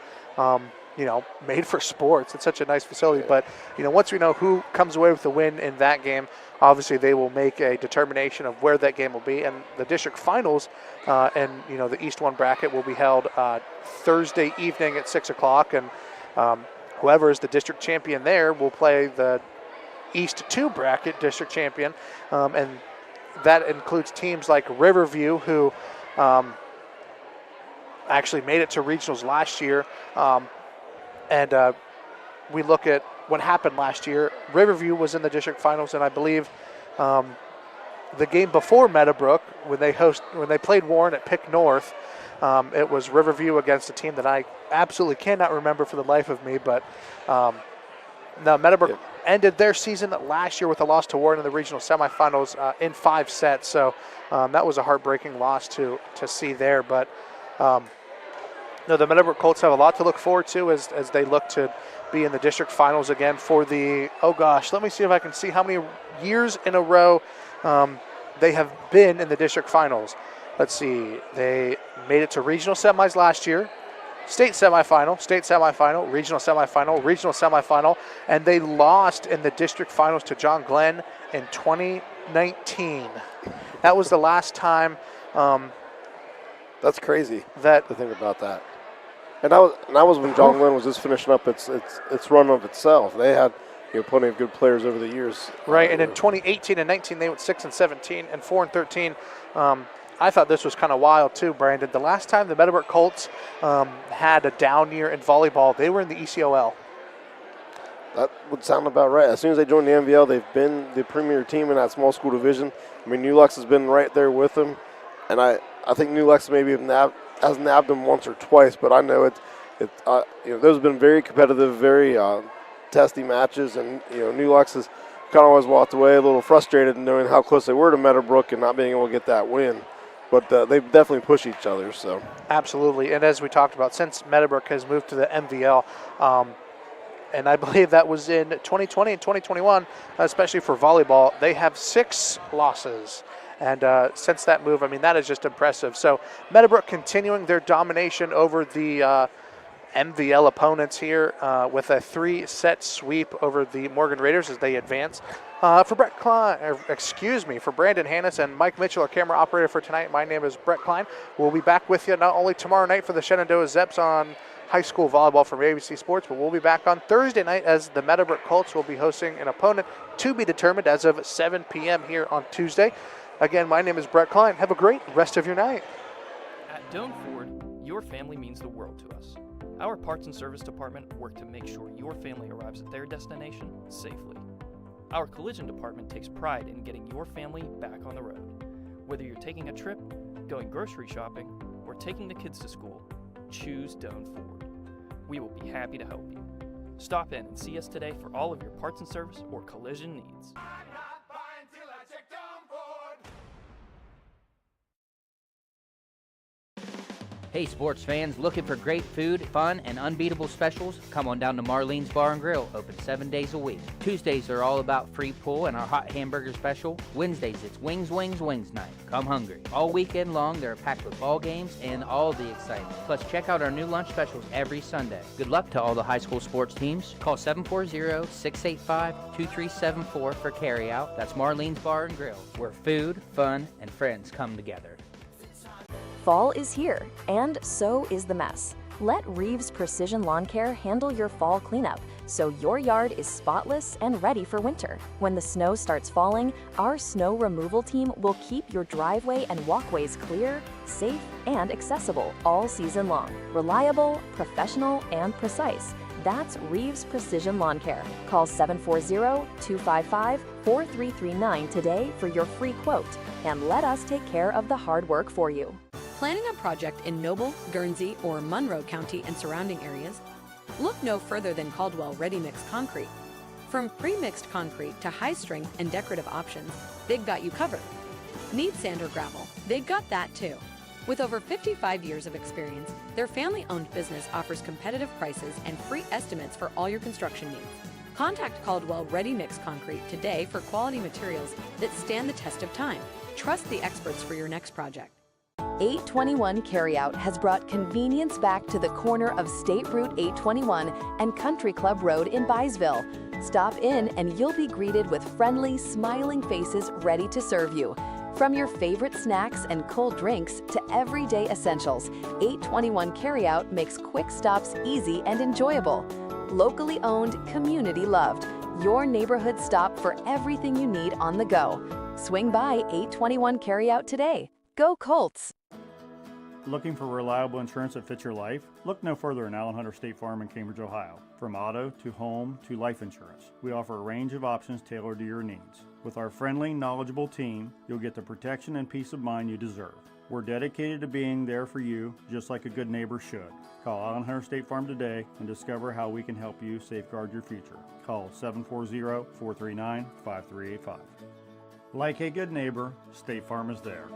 made for sports. It's such a nice facility. But once we know who comes away with the win in that game, obviously they will make a determination of where that game will be. And the district finals and the East 1 bracket will be held Thursday evening at 6 o'clock. And whoever is the district champion there will play the East 2 bracket district champion. And that includes teams like Riverview, who actually made it to regionals last year. And we look at what happened last year. Riverview was in the district finals, and I believe the game before Meadowbrook, when they played Warren at Pick North, it was Riverview against a team that I absolutely cannot remember for the life of me. But now Meadowbrook ended their season last year with a loss to Warren in the regional semifinals in 5 sets. So that was a heartbreaking loss to see there. But the Meadowbrook Colts have a lot to look forward to as they look to be in the district finals again for the, let me see if I can see how many years in a row they have been in the district finals. Let's see, they made it to regional semis last year, state semifinal, regional semifinal, and they lost in the district finals to John Glenn in 2019. That was the last time. That's crazy to think about that. And that was when John Glenn was just finishing up its run of itself. They had plenty of good players over the years. Right, and in 2018 and 19, they went 6-17 and 4-13. I thought this was kind of wild too, Brandon. The last time the Meadowbrook Colts had a down year in volleyball, they were in the ECOL. That would sound about right. As soon as they joined the MVL, they've been the premier team in that small school division. I mean, New Lux has been right there with them, and I think New Lux maybe has nabbed them once or twice, but I know those have been very competitive, very testy matches, and New Lux has kind of always walked away a little frustrated knowing how close they were to Meadowbrook and not being able to get that win. But they definitely push each other. So Absolutely, and as we talked about, since Meadowbrook has moved to the MVL, and I believe that was in 2020 and 2021, especially for volleyball, they have 6 losses. And since that move, I mean, that is just impressive. So Meadowbrook continuing their domination over the MVL opponents here with a 3-set sweep over the Morgan Raiders as they advance. For Brandon Hannes and Mike Mitchell, our camera operator for tonight, my name is Brett Klein. We'll be back with you not only tomorrow night for the Shenandoah Zeps on high school volleyball from ABC Sports, but we'll be back on Thursday night as the Meadowbrook Colts will be hosting an opponent to be determined as of 7 p.m. here on Tuesday. Again, my name is Brett Klein. Have a great rest of your night. At Doan Ford, your family means the world to us. Our parts and service department work to make sure your family arrives at their destination safely. Our collision department takes pride in getting your family back on the road. Whether you're taking a trip, going grocery shopping, or taking the kids to school, choose Doan Ford. We will be happy to help you. Stop in and see us today for all of your parts and service or collision needs. Hey sports fans, looking for great food, fun, and unbeatable specials? Come on down to Marlene's Bar and Grill, open 7 days a week. Tuesdays are all about free pool and our hot hamburger special. Wednesdays, it's Wings Night. Come hungry. All weekend long, they're packed with ball games and all the excitement. Plus, check out our new lunch specials every Sunday. Good luck to all the high school sports teams. Call 740-685-2374 for carryout. That's Marlene's Bar and Grill, where food, fun, and friends come together. Fall is here, and so is the mess. Let Reeves Precision Lawn Care handle your fall cleanup so your yard is spotless and ready for winter. When the snow starts falling, our snow removal team will keep your driveway and walkways clear, safe, and accessible all season long. Reliable, professional, and precise. That's Reeves Precision Lawn Care. Call 740-255-4339 today for your free quote, and let us take care of the hard work for you. Planning a project in Noble, Guernsey, or Monroe County and surrounding areas? Look no further than Caldwell Ready Mix Concrete. From pre-mixed concrete to high-strength and decorative options, they've got you covered. Need sand or gravel? They've got that too. With over 55 years of experience, their family-owned business offers competitive prices and free estimates for all your construction needs. Contact Caldwell Ready Mix Concrete today for quality materials that stand the test of time. Trust the experts for your next project. 821 Carryout has brought convenience back to the corner of State Route 821 and Country Club Road in Byesville. Stop in and you'll be greeted with friendly, smiling faces ready to serve you. From your favorite snacks and cold drinks to everyday essentials, 821 Carryout makes quick stops easy and enjoyable. Locally owned, community loved. Your neighborhood stop for everything you need on the go. Swing by 821 Carryout today. Go Colts! Looking for reliable insurance that fits your life? Look no further than Allen Hunter State Farm in Cambridge, Ohio. From auto to home to life insurance, we offer a range of options tailored to your needs. With our friendly, knowledgeable team, you'll get the protection and peace of mind you deserve. We're dedicated to being there for you, just like a good neighbor should. Call Allen Hunter State Farm today and discover how we can help you safeguard your future. Call 740-439-5385. Like a good neighbor, State Farm is there.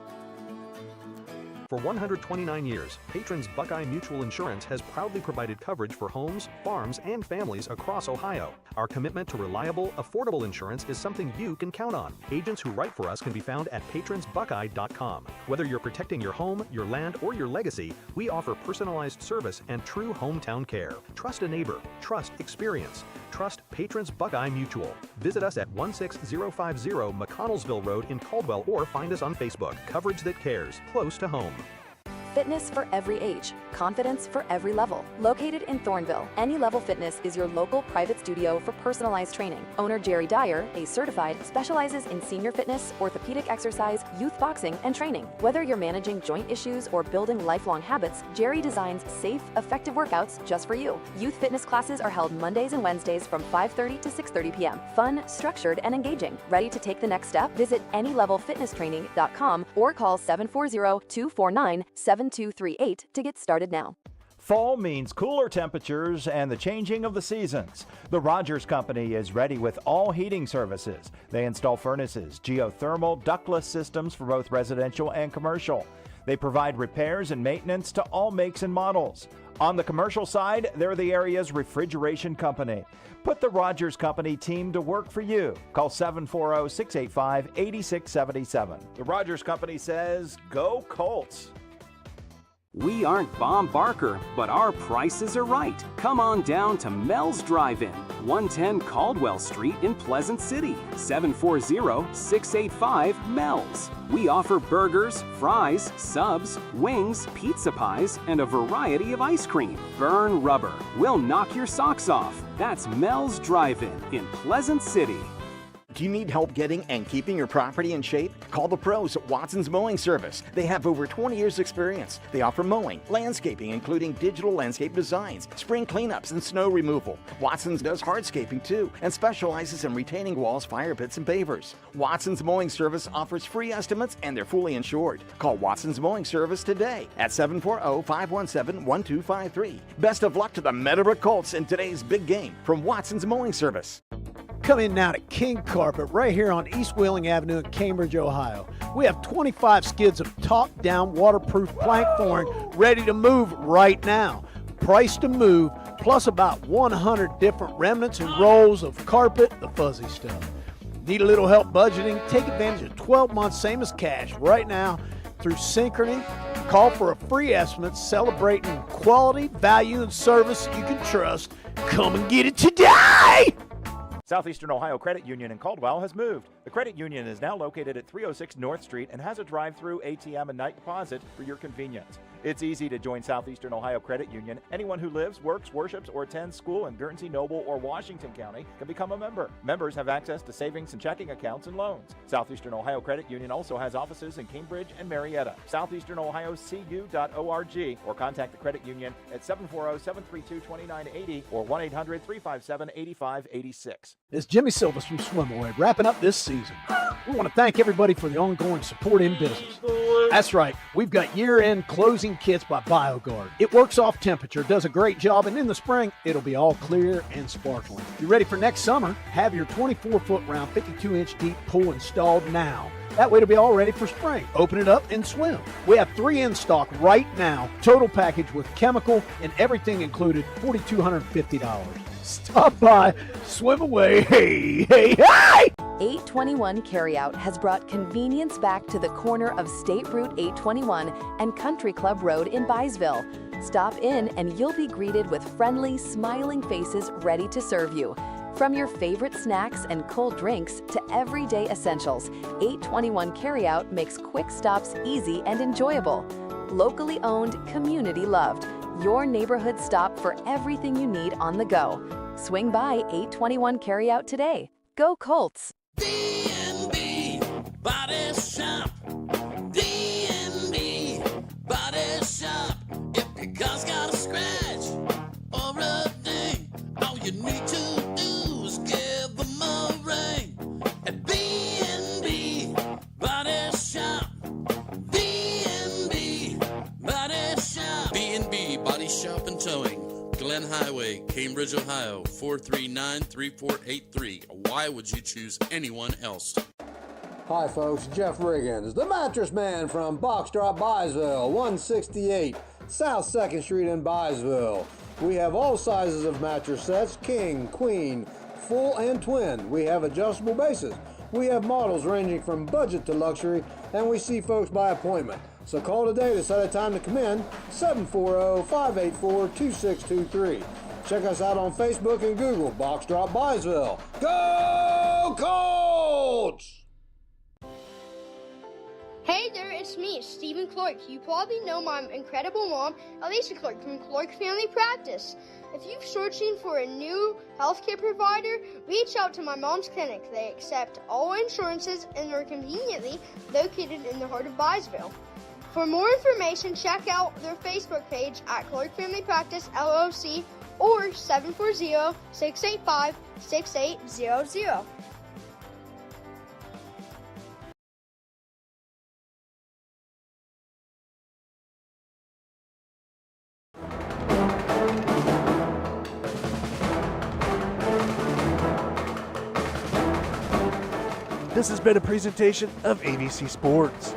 For 129 years, Patrons Buckeye Mutual Insurance has proudly provided coverage for homes, farms, and families across Ohio. Our commitment to reliable, affordable insurance is something you can count on. Agents who write for us can be found at patronsbuckeye.com. Whether you're protecting your home, your land, or your legacy, we offer personalized service and true hometown care. Trust a neighbor. Trust experience. Trust Patrons Buckeye Mutual. Visit us at 16050 McConnellsville Road in Caldwell or find us on Facebook. Coverage that cares. Close to home. Fitness for every age, confidence for every level. Located in Thornville, Any Level Fitness is your local private studio for personalized training. Owner Jerry Dyer, a certified, specializes in senior fitness, orthopedic exercise, youth boxing, and training. Whether you're managing joint issues or building lifelong habits, Jerry designs safe, effective workouts just for you. Youth fitness classes are held Mondays and Wednesdays from 5:30 to 6:30 p.m. Fun, structured, and engaging. Ready to take the next step? Visit anylevelfitnesstraining.com or call 740-249-7238 to get started now. Fall means cooler temperatures and the changing of the seasons. The Rogers Company is ready with all heating services. They install furnaces, geothermal, ductless systems for both residential and commercial. They provide repairs and maintenance to all makes and models. On the commercial side, they're the area's refrigeration company. Put the Rogers Company team to work for you. Call 740-685-8677. The Rogers Company says, go Colts. We aren't Bob Barker, but our prices are right. Come on down to Mel's Drive-In, 110 Caldwell Street in Pleasant City, 740-685-MELS. We offer burgers, fries, subs, wings, pizza pies, and a variety of ice cream. Burn Rubber. We'll knock your socks off. That's Mel's Drive-In in Pleasant City. Do you need help getting and keeping your property in shape? Call the pros at Watson's Mowing Service. They have over 20 years experience. They offer mowing, landscaping, including digital landscape designs, spring cleanups, and snow removal. Watson's does hardscaping too and specializes in retaining walls, fire pits, and pavers. Watson's Mowing Service offers free estimates and they're fully insured. Call Watson's Mowing Service today at 740-517-1253. Best of luck to the Meadowbrook Colts in today's big game from Watson's Mowing Service. Come in now to King Carpet right here on East Wheeling Avenue in Cambridge, Ohio. We have 25 skids of top-down waterproof plank flooring ready to move right now. Price to move, plus about 100 different remnants and rolls of carpet, the fuzzy stuff. Need a little help budgeting? Take advantage of 12 months, same as cash, right now through Synchrony. Call for a free estimate celebrating quality, value, and service you can trust. Come and get it today! Southeastern Ohio Credit Union in Caldwell has moved. The credit union is now located at 306 North Street and has a drive-through ATM and night deposit for your convenience. It's easy to join Southeastern Ohio Credit Union. Anyone who lives, works, worships, or attends school in Guernsey, Noble, or Washington County can become a member. Members have access to savings and checking accounts and loans. Southeastern Ohio Credit Union also has offices in Cambridge and Marietta. SoutheasternOhioCU.org or contact the credit union at 740-732-2980 or 1-800-357-8586. It's Jimmy Silvers from Swimaway, wrapping up this season. We want to thank everybody for the ongoing support in business. That's right, we've got year-end closing kits by BioGuard. It works off temperature, does a great job, and in the spring, it'll be all clear and sparkling. You ready for next summer? Have your 24-foot round, 52-inch deep pool installed now. That way it'll be all ready for spring. Open it up and swim. We have 3 in stock right now. Total package with chemical and everything included, $4,250. Stop by, swim away, hey, hey, hey! 821 Carryout has brought convenience back to the corner of State Route 821 and Country Club Road in Byesville. Stop in and you'll be greeted with friendly, smiling faces ready to serve you. From your favorite snacks and cold drinks to everyday essentials, 821 Carryout makes quick stops easy and enjoyable. Locally owned, community loved. Your neighborhood stop for everything you need on the go. Swing by 821 Carryout today. Go Colts! D&D Body Shop. D&D Body Shop. If your car's got a scratch or a ding, all you need to do is give them a ring. At B&B Body Shop. B&B Body Shop. B&B Body Shop and Towing. Glen Highway, Cambridge, Ohio, 439-3483. Why would you choose anyone else? Hi folks, Jeff Riggins, the Mattress Man from Box Drop Byesville, 168 South 2nd Street in Byesville. We have all sizes of mattress sets, king, queen, full and twin. We have adjustable bases. We have models ranging from budget to luxury, and we see folks by appointment. So call today to set a time to come in, 740-584-2623. Check us out on Facebook and Google, Box Drop Byesville. Go Colts! Hey there, it's me, Stephen Clark. You probably know my incredible mom, Alicia Clark, from Clark Family Practice. If you're searching for a new healthcare provider, reach out to my mom's clinic. They accept all insurances and are conveniently located in the heart of Byesville. For more information, check out their Facebook page at Clark Family Practice, LLC, or 740-685-6800. This has been a presentation of ABC Sports.